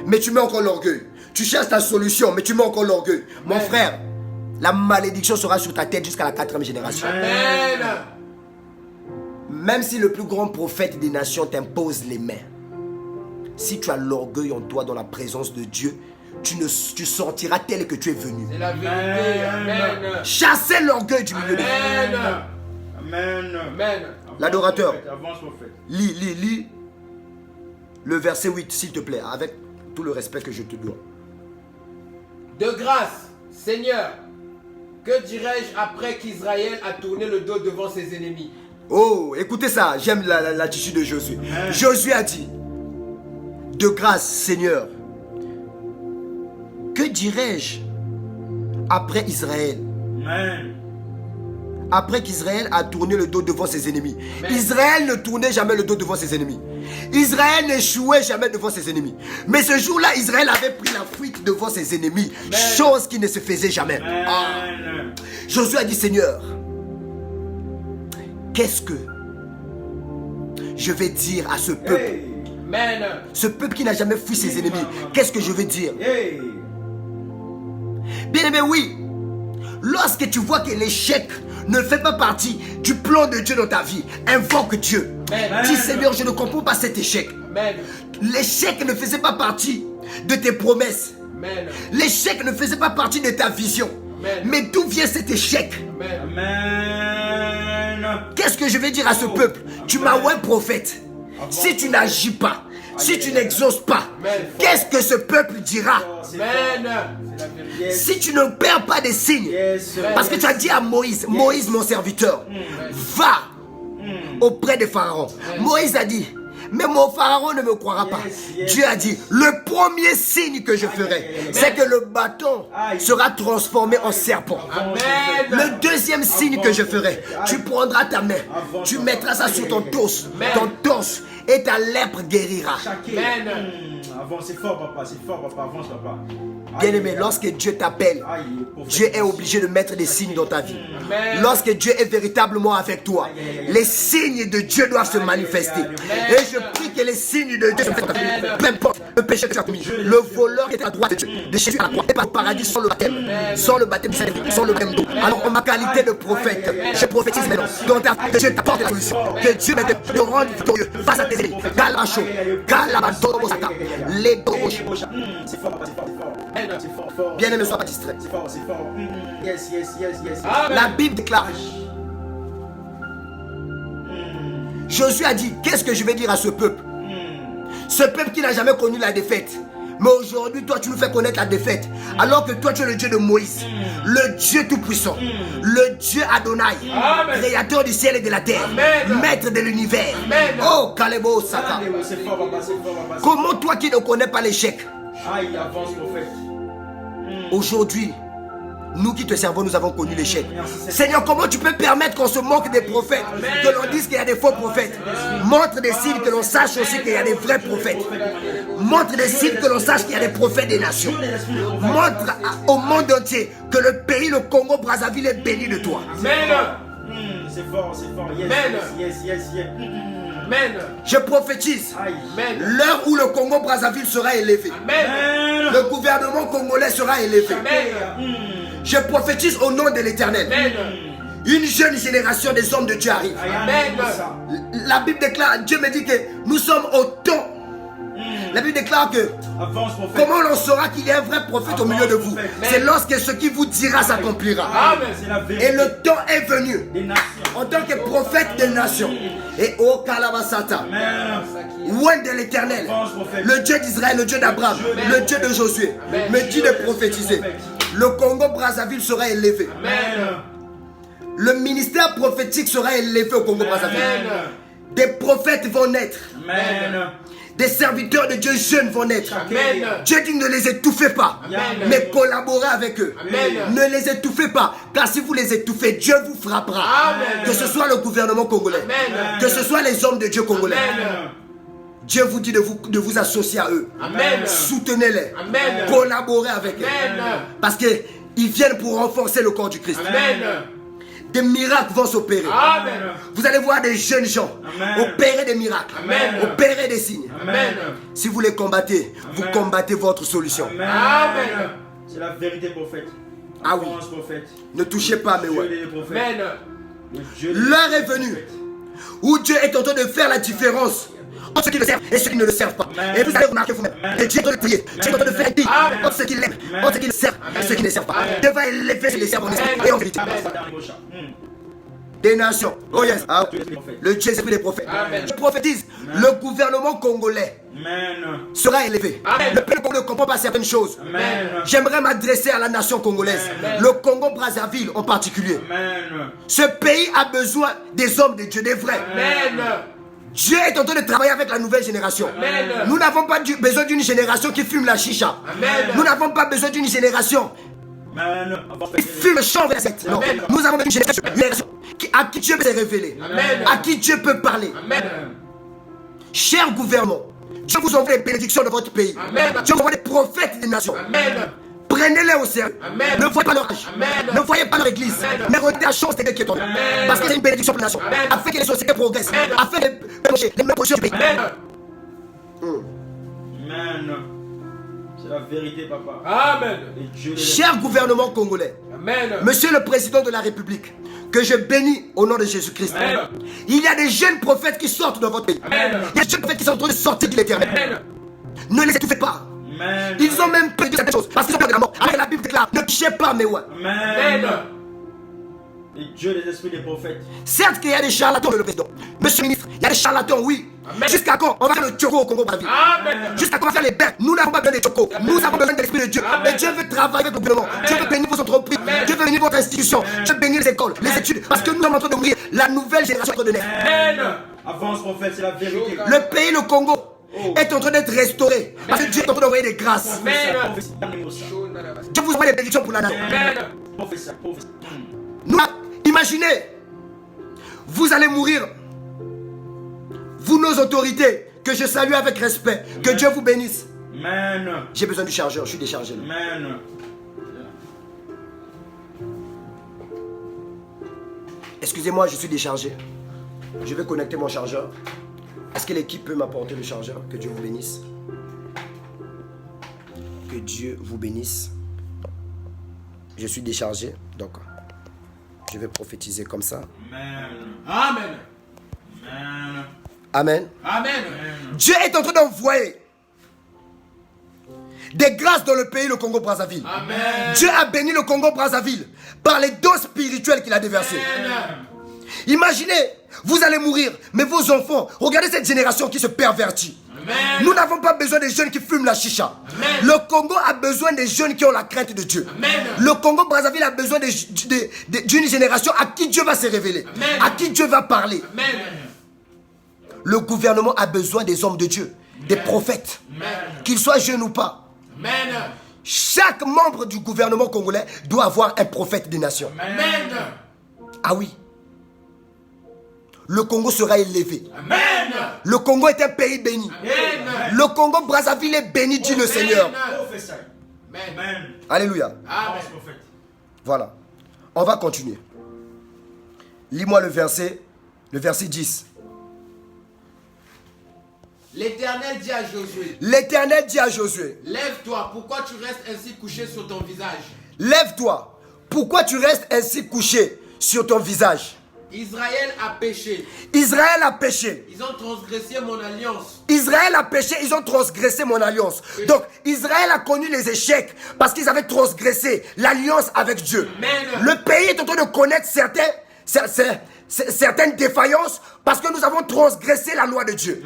Mais tu mets encore l'orgueil. Tu cherches ta solution, mais tu mets encore l'orgueil. Mon frère, la malédiction sera sur ta tête jusqu'à la 4e génération. Amen. Même si le plus grand prophète des nations t'impose les mains, si tu as l'orgueil en toi dans la présence de Dieu, tu sortiras tel que tu es venu. C'est la vérité. Amen. Chassez l'orgueil du milieu de vous. Amen. Amen. Amen. L'adorateur. Avance, prophète. Lis le verset 8, s'il te plaît, avec tout le respect que je te dois. De grâce, Seigneur, que dirais-je après qu'Israël a tourné le dos devant ses ennemis? Oh, écoutez ça, j'aime l'attitude de Josué. Josué a dit, de grâce, Seigneur, que dirais-je après Israël? Amen. Après qu'Israël a tourné le dos devant ses ennemis. Amen. Israël ne tournait jamais le dos devant ses ennemis. Israël n'échouait jamais devant ses ennemis. Mais ce jour-là, Israël avait pris la fuite devant ses ennemis. Amen. Chose qui ne se faisait jamais. Ah. Amen. Josué a dit, Seigneur, qu'est-ce que je vais dire à ce peuple? Hey. Amen. Ce peuple qui n'a jamais fui ses ennemis. Qu'est-ce que je vais dire? Hey. Bien aimé, oui. Lorsque tu vois que l'échec ne fait pas partie du plan de Dieu dans ta vie, invoque Dieu. Amen. Dis, Seigneur, je ne comprends pas cet échec. Amen. L'échec ne faisait pas partie de tes promesses. Amen. L'échec ne faisait pas partie de ta vision. Amen. Mais d'où vient cet échec? Amen. Amen. Qu'est-ce que je vais dire à ce peuple? Tu m'as un prophète. Si tu n'agis pas, si tu n'exauces pas, Amen. qu'est-ce que ce peuple dira? Amen. C'est la vérité. Si tu ne perds pas des signes, Yes. parce que tu as dit à Moïse, Moïse mon serviteur, va auprès de Pharaon. Moïse a dit, mais mon Pharaon ne me croira pas. Yes. Dieu a dit, le premier signe que je ferai, c'est que le bâton sera transformé en serpent. Amen. Le deuxième signe que je ferai, tu prendras ta main, tu mettras ça sur ton torse, et ta lèpre guérira. Amen. Avance, c'est fort, papa. C'est fort, papa. Avance, papa. Bien aimé, lorsque Dieu t'appelle, Dieu est obligé de mettre des signes dans ta vie. Amen. Lorsque Dieu est véritablement avec toi, les signes de Dieu doivent se manifester. Et je prie que les signes de Dieu se manifestent. Peu importe le péché que tu as commis, le voleur qui est à droite de Dieu, de Jésus à la croix, n'est pas au paradis sans le baptême, sans le baptême, sans le baptême d'eau. Alors en ma qualité de prophète, je prophétise maintenant que Dieu t'apporte la solution, que Dieu te rende victorieux face à tes ennemis. Galacho, Galabadorosata, les gauches. C'est fort, papa. C'est fort, c'est fort. C'est fort, fort. Bien aimé, ne sois pas distrait. C'est fort, c'est fort. Yes, yes, yes, yes. Amen. La Bible déclare. Josué a dit, qu'est-ce que je vais dire à ce peuple? Ce peuple qui n'a jamais connu la défaite. Mais aujourd'hui, toi, tu nous fais connaître la défaite. Alors que toi, tu es le Dieu de Moïse. Le Dieu Tout-Puissant. Le Dieu Adonai. Amen. Créateur du ciel et de la terre. Amen. Maître de l'univers. Amen. Oh, Kalebo Saka. C'est fort, papa. C'est fort, papa. Comment toi qui ne connais pas l'échec, Aïe, avance, prophète. aujourd'hui, nous qui te servons, nous avons connu l'échec. Seigneur, comment tu peux permettre qu'on se moque des prophètes, que l'on dise qu'il y a des faux prophètes? Montre des signes que l'on sache aussi qu'il y a des vrais prophètes. Montre des signes que l'on sache qu'il y a des prophètes des nations. Montre au monde entier que le pays, le Congo Brazzaville, est béni de toi. Amen. C'est fort, c'est fort. Yes, Amen. yes, yes, yes. Amen. Je prophétise, Aïe. Amen. l'heure où le Congo Brazzaville sera élevé, Amen. le gouvernement congolais sera élevé. Amen. Je prophétise au nom de l'Éternel. Amen. Une jeune génération des hommes de Dieu arrive. Amen. La Bible déclare, Dieu me dit que nous sommes au temps. La Bible déclare que Avance, prophète. comment l'on saura qu'il y a un vrai prophète au milieu de vous? C'est lorsque ce qui vous dira s'accomplira. Amen. C'est la vérité. Et le temps est venu Des nations. en tant que prophète des nations. Et au Kalabasata, Amen. loin de l'Éternel, le Dieu d'Israël, le Dieu d'Abraham, le Dieu de Josué, me dit de prophétiser. Le Congo Brazzaville sera élevé. Amen. Le ministère prophétique sera élevé au Congo Brazzaville. Amen. Des prophètes vont naître. Amen. Des serviteurs de Dieu jeunes vont naître. Amen. Dieu dit ne les étouffez pas, Amen. mais collaborez avec eux. Amen. Ne les étouffez pas, car si vous les étouffez, Dieu vous frappera. Amen. Que ce soit le gouvernement congolais, Amen. que ce soit les hommes de Dieu congolais. Amen. Dieu vous dit de vous associer à eux. Amen. Soutenez-les. Amen. Collaborez avec eux. Amen. Parce qu'ils viennent pour renforcer le corps du Christ. Amen. Des miracles vont s'opérer. Amen. Vous allez voir des jeunes gens Amen. opérer des miracles, Amen. opérer des signes. Amen. Si vous les combattez, vous combattez votre solution. Amen. C'est la vérité, prophète. Ah oui. Avance, prophète. Ne touchez pas, mais Dieu ouais. des prophètes. Amen. Le Dieu des L'heure est prophètes. venue où Dieu est en train de faire la différence entre ceux qui le servent et ceux qui ne le servent pas. Et vous allez remarquer vous-même que Dieu est en train de prier, Dieu est en train de faire un deal entre ceux qui l'aiment, entre ceux qui le servent et ceux qui ne le servent pas. Dieu va élever ceux qui les servent en esprit et en vérité. Des nations. Oh yes. Ah, le Dieu c'est des prophètes. Je prophétise, le gouvernement congolais sera élevé. Le peuple ne comprend pas certaines choses. J'aimerais m'adresser à la nation congolaise, le Congo-Brazzaville en particulier. Ce pays a besoin des hommes de Dieu, des vrais. Dieu est en train de travailler avec la nouvelle génération. Nous n'avons pas besoin d'une génération qui fume la chicha. Nous n'avons pas besoin d'une génération qui fume le champ verset. Non, nous avons besoin d'une génération à qui Dieu peut se révéler, à qui Dieu peut parler. Cher gouvernement, Dieu vous envoie les bénédictions de votre pays. Dieu vous envoie des prophètes des nations. Prenez-les au sérieux. Ne voyez pas leur âge. Ne voyez pas leur église. Mais regardez la chance de Dieu qui est tombée. Parce que c'est une bénédiction pour la nation. Afin que les sociétés progressent. Afin de les mêmes positions du pays. Amen. C'est la vérité, papa. Amen. Cher gouvernement congolais, Monsieur le Président de la République, que je bénis au nom de Jésus-Christ. Il y a des jeunes prophètes qui sortent dans votre pays. Il y a des jeunes prophètes qui sont en train de sortir de l'éternel. Ne les étouffez pas. Ils ont même peur de certaines choses parce qu'ils ont peur de la mort. Alors la Bible déclare, ne touchez pas mes ouais. Et Dieu, les esprits des prophètes. Certes qu'il y a des charlatans, le président. Monsieur le ministre, il y a des charlatans, oui. Jusqu'à quand on va faire le tchoko au Congo-Brazzaville? Jusqu'à quand on va faire les bêtes? Nous n'avons pas besoin des tchokos. Nous avons besoin de l'esprit de Dieu. Et Dieu veut travailler avec le gouvernement. Dieu veut bénir vos entreprises. Dieu veut bénir votre institution. Dieu veut bénir les écoles, les études. Parce que nous sommes en train de mourir. La nouvelle génération est en train de naître. Avance, prophète, c'est la vérité. Le pays, le Congo, est en train d'être restauré. Parce que Dieu est en train d'envoyer des grâces. Dieu vous envoie des bénédictions pour la nation. Nous, imaginez, vous allez mourir. Vous, nos autorités, que je salue avec respect. Que Dieu vous bénisse. J'ai besoin du chargeur, je suis déchargé. Excusez-moi, je suis déchargé. Je vais connecter mon chargeur. Est-ce que l'équipe peut m'apporter le chargeur? Que Dieu vous bénisse. Que Dieu vous bénisse. Je suis déchargé, donc je vais prophétiser comme ça. Amen. Amen. Amen. Dieu est en train d'envoyer des grâces dans le pays, le Congo-Brazzaville. Dieu a béni le Congo-Brazzaville par les dons spirituels qu'il a déversés. Imaginez, vous allez mourir, mais vos enfants, regardez cette génération qui se pervertit. Nous n'avons pas besoin des jeunes qui fument la chicha. Le Congo a besoin des jeunes qui ont la crainte de Dieu. Le Congo-Brazzaville a besoin d'une génération à qui Dieu va se révéler, à qui Dieu va parler. Le gouvernement a besoin des hommes de Dieu, des prophètes, qu'ils soient jeunes ou pas. Chaque membre du gouvernement congolais doit avoir un prophète des nations. Ah oui. Le Congo sera élevé. Le Congo est un pays béni. Le Congo-Brazzaville est béni, dit le Seigneur. Alléluia. Voilà. On va continuer. Lis-moi le verset 10. L'Éternel dit à Josué. L'Éternel dit à Josué. Lève-toi, pourquoi tu restes ainsi couché sur ton visage? Lève-toi, pourquoi tu restes ainsi couché sur ton visage? Israël a péché. Israël a péché. Ils ont transgressé mon alliance. Israël a péché, ils ont transgressé mon alliance. Donc Israël a connu les échecs parce qu'ils avaient transgressé l'alliance avec Dieu. Le pays est en train de connaître certaines défaillances parce que nous avons transgressé la loi de Dieu.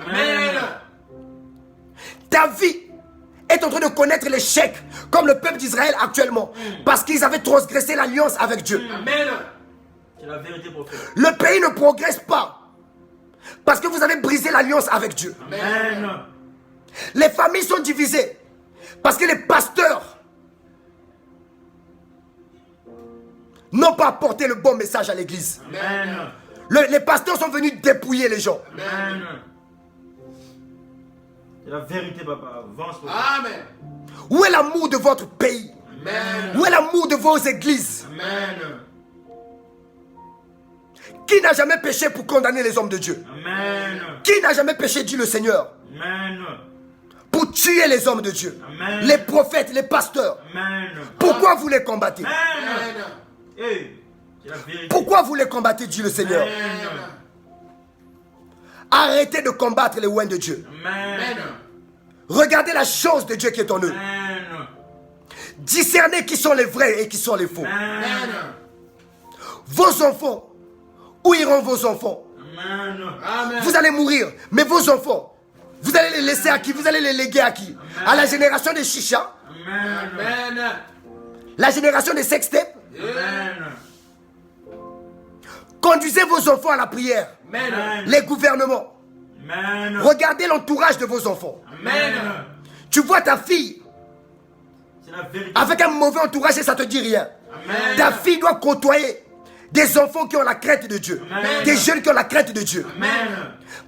Ta vie est en train de connaître l'échec comme le peuple d'Israël actuellement parce qu'ils avaient transgressé l'alliance avec Dieu. C'est la vérité, prophète. Le pays ne progresse pas parce que vous avez brisé l'alliance avec Dieu. Les familles sont divisées parce que les pasteurs n'ont pas apporté le bon message à l'église. Les pasteurs sont venus dépouiller les gens. C'est la vérité, papa. Avance, prophète. Amen. Où est l'amour de votre pays? Où est l'amour de vos églises? Qui n'a jamais péché pour condamner les hommes de Dieu? Qui n'a jamais péché, dit le Seigneur, pour tuer les hommes de Dieu, les prophètes, les pasteurs? Pourquoi vous les combattez? Pourquoi vous les combattez, dit le Seigneur? Arrêtez de combattre les oins de Dieu. Amen. Regardez la chose de Dieu qui est en eux. Amen. Discernez qui sont les vrais et qui sont les faux. Amen. Vos enfants, où iront vos enfants? Amen. Amen. Vous allez mourir, mais vos enfants, vous allez les laisser à qui? Vous allez les léguer à qui? À la génération des chichas? Amen. Amen. La génération des sextapes? Amen. Conduisez vos enfants à la prière. Amen. Les gouvernements. Amen. Regardez l'entourage de vos enfants. Amen. Tu vois ta fille C'est la vérité. avec un mauvais entourage et ça te dit rien. Amen. Ta fille doit côtoyer des enfants qui ont la crainte de Dieu. Amen. Des jeunes qui ont la crainte de Dieu. Amen.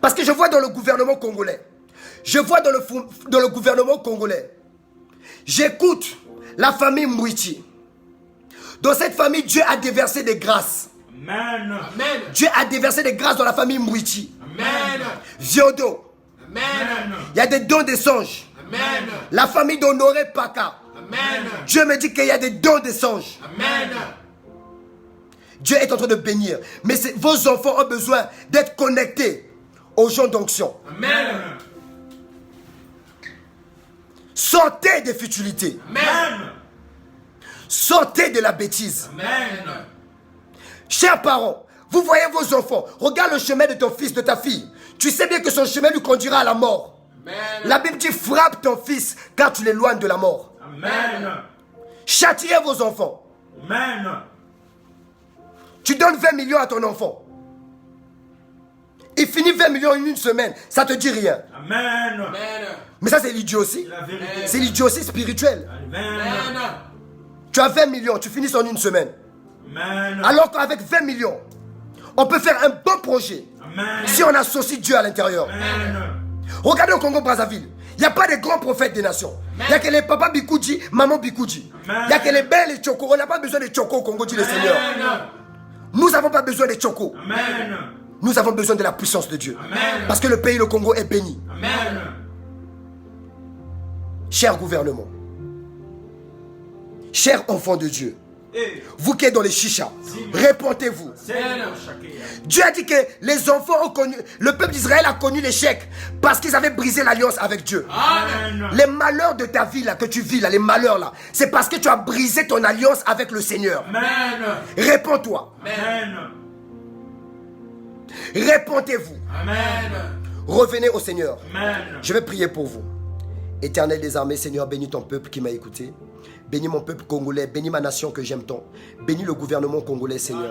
Parce que je vois dans le gouvernement congolais, je vois dans le gouvernement congolais, j'écoute la famille Mwiti. Dans cette famille, Dieu a déversé des grâces. Amen. Amen. Dieu a déversé des grâces dans la famille Mwiti. Amen. Viodo, Amen. il y a des dons des songes. Amen. La famille d'Honoré Paka, Amen. Dieu me dit qu'il y a des dons des songes. Amen. Dieu est en train de bénir. Mais vos enfants ont besoin d'être connectés aux gens d'onction. Amen. Sortez des futilités. Amen. Sortez de la bêtise. Amen. Chers parents, vous voyez vos enfants. Regarde le chemin de ton fils, de ta fille. Tu sais bien que son chemin lui conduira à la mort. Amen. La Bible dit frappe ton fils car tu l'éloignes de la mort. Amen. Châtiez vos enfants. Amen. Tu donnes 20 millions à ton enfant. Il finit 20 millions en une semaine. Ça te dit rien. Amen. Amen. Mais ça c'est l'idiotie. C'est la vérité. C'est l'idiotie spirituelle. Amen. Amen. Tu as 20 millions, tu finis en une semaine. Amen. Alors qu'avec 20 millions, on peut faire un bon projet. Amen. Si on associe Dieu à l'intérieur. Amen. Regardez au Congo-Brazzaville. Il n'y a pas de grands prophètes des nations. Il n'y a que les papas Bikoudji, maman Bikoudji. Il n'y a que les belles et Tchoko. On n'a pas besoin de Tchoko au Congo, dit le Seigneur. Amen. Nous n'avons pas besoin de Tchoko. Amen. Nous avons besoin de la puissance de Dieu. Amen. Parce que le pays, le Congo, est béni. Amen. Cher gouvernement, chers enfants de Dieu, Eh, vous qui êtes dans les chichas, répondez-vous. c'est chacun. Dieu a dit que les enfants ont connu, le peuple d'Israël a connu l'échec parce qu'ils avaient brisé l'alliance avec Dieu. Amen. Les malheurs de ta vie là, que tu vis là, les malheurs là, c'est parce que tu as brisé ton alliance avec le Seigneur. Amen. Réponds-toi. Amen. Répondez-vous. Amen. Revenez au Seigneur. Amen. Je vais prier pour vous. Éternel des armées, Seigneur, bénis ton peuple qui m'a écouté. Bénis mon peuple congolais, bénis ma nation que j'aime tant. Bénis le gouvernement congolais, Seigneur.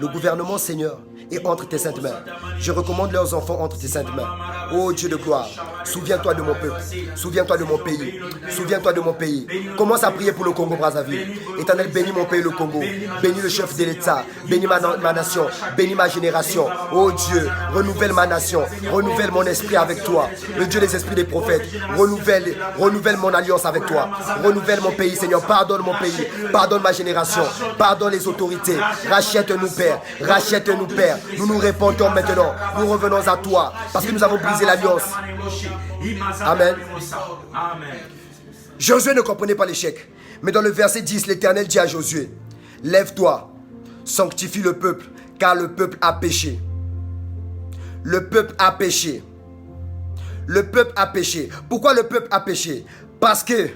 Le gouvernement, Seigneur, est entre tes saintes mains. Je recommande leurs enfants entre tes saintes mains. Ô Dieu de gloire, souviens-toi de mon peuple. Souviens-toi de mon pays. Souviens-toi de mon pays. Commence à prier pour le Congo-Brazzaville. Éternel, bénis mon pays, le Congo. Bénis le chef de l'État. Bénis ma nation. Bénis ma génération. Ô Dieu, renouvelle ma nation. Renouvelle mon esprit avec toi. Le Dieu des esprits des prophètes. Renouvelle mon alliance avec toi. Renouvelle mon pays, Seigneur. Pardonne mon pays. Pardonne ma génération. Pardonne les autorités. Rachète-nous, Père. Rachète-nous, Père. Nous nous répondons maintenant. Nous revenons à toi. Parce que nous avons brisé l'alliance. Amen. Amen. Josué ne comprenait pas l'échec. Mais dans le verset 10, l'Éternel dit à Josué, lève-toi, sanctifie le peuple, car le peuple a péché. Le peuple a péché. Le peuple a péché. Pourquoi le peuple a péché? Parce que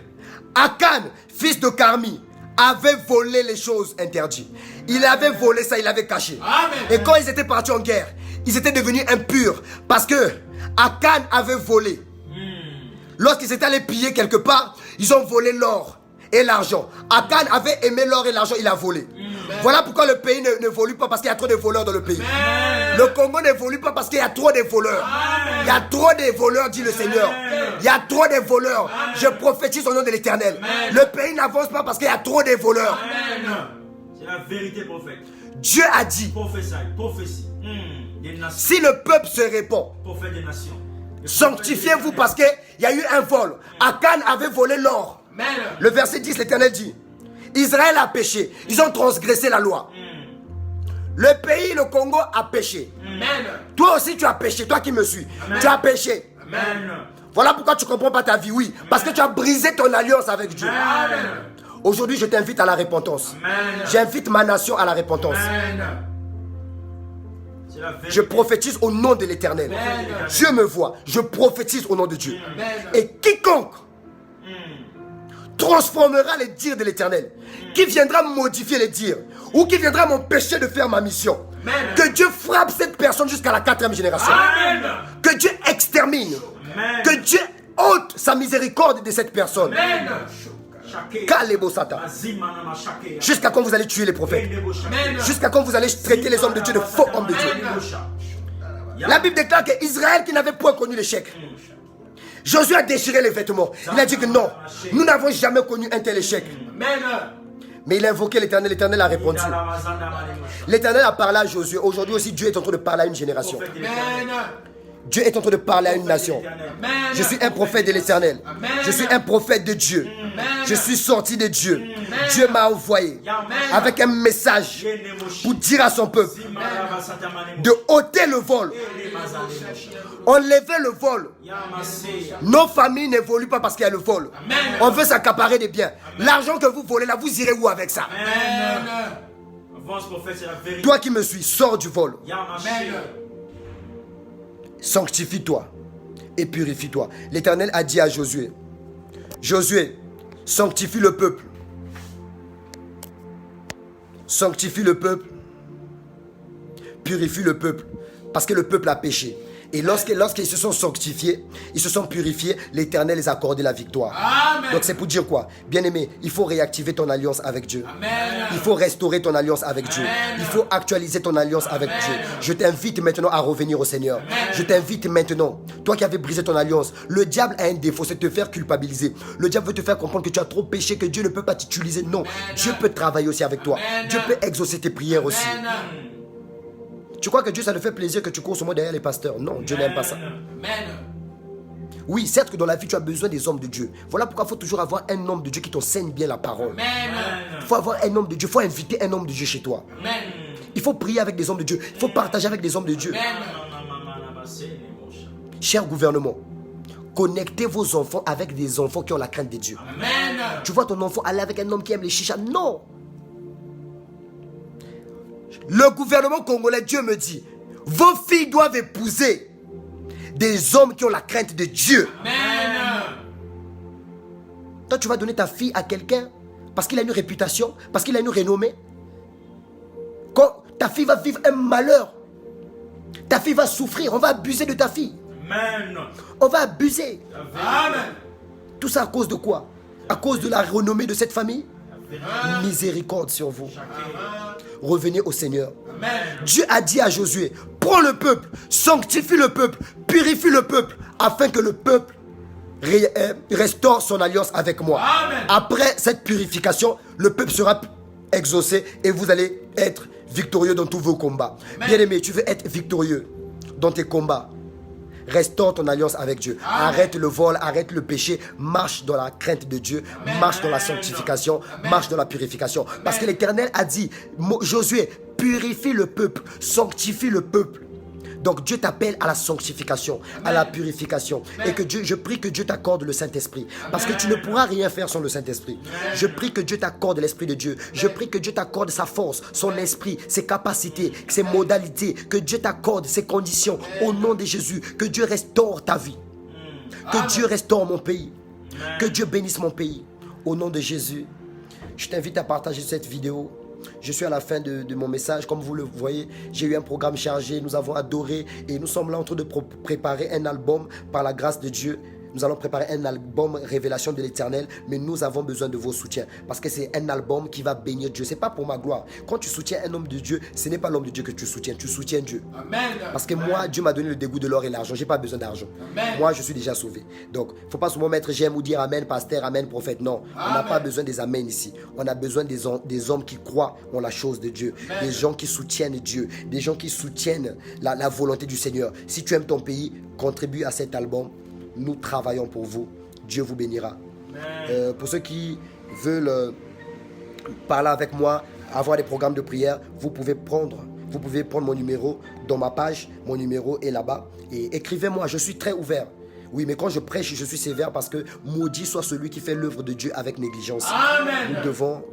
Akan, fils de Carmi, avait volé les choses interdites. Il avait volé ça, il avait caché. Amen. Et quand ils étaient partis en guerre, ils étaient devenus impurs parce que Akan avait volé. Lorsqu'ils étaient allés piller quelque part, ils ont volé l'or et l'argent. Akan avait aimé l'or et l'argent, il a volé. Voilà pourquoi le pays n'évolue pas, parce qu'il y a trop de voleurs dans le pays. Le Congo n'évolue pas parce qu'il y a trop de voleurs. Il y a trop de voleurs, dit le Seigneur. Il y a trop de voleurs. Je prophétise au nom de l'Éternel. Le pays n'avance pas parce qu'il y a trop de voleurs. Amen. C'est la vérité, prophète. Dieu a dit, Prophétie. Des nations. si le peuple se répand, Prophète des nations. sanctifiez-vous parce qu'il y a eu un vol. Akan avait volé l'or. Amen. Le verset 10, l'Éternel dit, Israël a péché. Ils ont transgressé la loi. Le pays, le Congo, a péché. Amen. Toi aussi, tu as péché. Toi qui me suis, tu as péché. Amen. Voilà pourquoi tu ne comprends pas ta vie. Oui, parce que tu as brisé ton alliance avec Dieu. Amen. Aujourd'hui, je t'invite à la repentance. Amen. J'invite ma nation à la repentance. Amen. Je prophétise au nom de l'Éternel. Dieu me voit. Je prophétise au nom de Dieu. Et quiconque transformera les dires de l'Éternel, qui viendra modifier les dires, ou qui viendra m'empêcher de faire ma mission, que Dieu frappe cette personne jusqu'à la 4e génération. Que Dieu extermine. Que Dieu ôte sa miséricorde de cette personne. Jusqu'à quand vous allez tuer les prophètes. Jusqu'à quand vous allez traiter les hommes de Dieu de faux hommes de Dieu. La Bible déclare qu'Israël qui n'avait point connu l'échec, Josué a déchiré les vêtements. Il a dit que non, nous n'avons jamais connu un tel échec. Mais il a invoqué l'Éternel, l'Éternel a répondu. L'Éternel a parlé à Josué. Aujourd'hui aussi, Dieu est en train de parler à une génération. Dieu est en train de parler à une nation. Je suis un prophète de l'Éternel. Je suis un prophète de Dieu. Je suis sorti de Dieu. Dieu m'a envoyé avec un message pour dire à son peuple de ôter le vol. Enlever le vol. Nos familles n'évoluent pas parce qu'il y a le vol. On veut s'accaparer des biens. L'argent que vous volez là, vous irez où avec ça? Toi qui me suis, sors du vol. Sanctifie-toi et purifie-toi. L'Éternel a dit à Josué, Josué, sanctifie le peuple. Sanctifie le peuple. Purifie le peuple. Parce que le peuple a péché. Et lorsqu'ils se sont sanctifiés, ils se sont purifiés, l'Éternel les a accordé la victoire. Amen. Donc c'est pour dire quoi? Bien-aimé, il faut réactiver ton alliance avec Dieu. Amen. Il faut restaurer ton alliance avec Dieu. Il faut actualiser ton alliance avec Dieu. Je t'invite maintenant à revenir au Seigneur. Je t'invite maintenant, toi qui avais brisé ton alliance, le diable a un défaut, c'est de te faire culpabiliser. Le diable veut te faire comprendre que tu as trop péché, que Dieu ne peut pas t'utiliser. Non, Dieu peut travailler aussi avec toi. Dieu peut exaucer tes prières aussi. Tu crois que Dieu, ça le fait plaisir que tu cours seulement derrière les pasteurs? Non, Dieu n'aime pas ça. Oui, certes que dans la vie, tu as besoin des hommes de Dieu. Voilà pourquoi il faut toujours avoir un homme de Dieu qui t'enseigne bien la parole. Il faut avoir un homme de Dieu. Il faut inviter un homme de Dieu chez toi. Il faut prier avec des hommes de Dieu. Il faut partager avec des hommes de Dieu. Cher gouvernement, connectez vos enfants avec des enfants qui ont la crainte de Dieu. Tu vois ton enfant aller avec un homme qui aime les chichas? Non. Le gouvernement congolais, Dieu me dit, vos filles doivent épouser des hommes qui ont la crainte de Dieu. Amen. Toi, tu vas donner ta fille à quelqu'un parce qu'il a une réputation, parce qu'il a une renommée. Quand ta fille va vivre un malheur, ta fille va souffrir, on va abuser de ta fille. Amen. On va abuser. Amen. Tout ça à cause de quoi? À cause de la renommée de cette famille? Miséricorde sur vous. Revenez au Seigneur. Amen. Dieu a dit à Josué, prends le peuple, sanctifie le peuple, purifie le peuple, afin que le peuple restaure son alliance avec moi. Amen. Après cette purification, le peuple sera exaucé et vous allez être victorieux dans tous vos combats. Bien-aimé, tu veux être victorieux dans tes combats. Restaure ton alliance avec Dieu. Amen. Arrête le vol, arrête le péché. Marche dans la crainte de Dieu. Amen. Marche dans la sanctification. Amen. Marche dans la purification. Amen. Parce que l'Éternel a dit, Josué, purifie le peuple, sanctifie le peuple. Donc Dieu t'appelle à la sanctification, Amen. À la purification. Amen. Et que Dieu, je prie que Dieu t'accorde le Saint-Esprit. Parce que tu ne pourras rien faire sans le Saint-Esprit. Je prie que Dieu t'accorde l'Esprit de Dieu. Je prie que Dieu t'accorde sa force, son esprit, ses capacités, ses modalités. Que Dieu t'accorde ses conditions. Au nom de Jésus, que Dieu restaure ta vie. Que Dieu restaure mon pays. Que Dieu bénisse mon pays. Au nom de Jésus, je t'invite à partager cette vidéo. Je suis à la fin de mon message. Comme vous le voyez, j'ai eu un programme chargé. Nous avons adoré et nous sommes là en train de préparer un album par la grâce de Dieu. Nous allons préparer un album Révélation de l'Éternel, mais nous avons besoin de vos soutiens parce que c'est un album qui va bénir Dieu. C'est pas pour ma gloire. Quand tu soutiens un homme de Dieu, ce n'est pas l'homme de Dieu que tu soutiens Dieu. Amen. Parce que moi, Dieu m'a donné le dégoût de l'or et l'argent. J'ai pas besoin d'argent. Moi, je suis déjà sauvé. Donc, faut pas souvent mettre j'aime ou dire amen, pasteur, amen, prophète. Non, on n'a pas besoin des amens ici. On a besoin des hommes qui croient en la chose de Dieu, des gens qui soutiennent Dieu, des gens qui soutiennent la volonté du Seigneur. Si tu aimes ton pays, contribue à cet album. Nous travaillons pour vous. Dieu vous bénira. Pour ceux qui veulent parler avec moi, avoir des programmes de prière, vous pouvez prendre mon numéro dans ma page. Mon numéro est là-bas. Et écrivez-moi, je suis très ouvert. Oui, mais quand je prêche, je suis sévère parce que maudit soit celui qui fait l'œuvre de Dieu avec négligence. Amen. Nous devons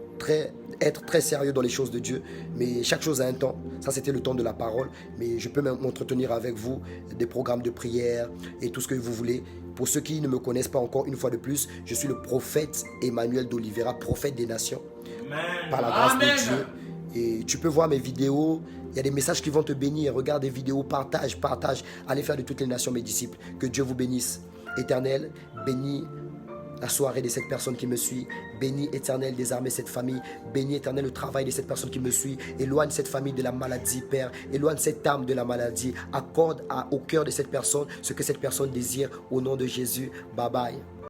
être très sérieux dans les choses de Dieu, mais chaque chose a un temps. Ça, c'était le temps de la parole, mais je peux m'entretenir avec vous des programmes de prière et tout ce que vous voulez. Pour ceux qui ne me connaissent pas encore, une fois de plus, je suis le prophète Emmanuel d'Oliveira, prophète des nations, par la grâce de Dieu. Et tu peux voir mes vidéos, il y a des messages qui vont te bénir. Regarde des vidéos, partage. Allez faire de toutes les nations mes disciples. Que Dieu vous bénisse. Éternel, bénis la soirée de cette personne qui me suit. Bénis, Éternel, des armées cette famille. Bénis, Éternel, le travail de cette personne qui me suit. Éloigne cette famille de la maladie, Père. Éloigne cette âme de la maladie. Accorde au cœur de cette personne ce que cette personne désire. Au nom de Jésus. Bye bye.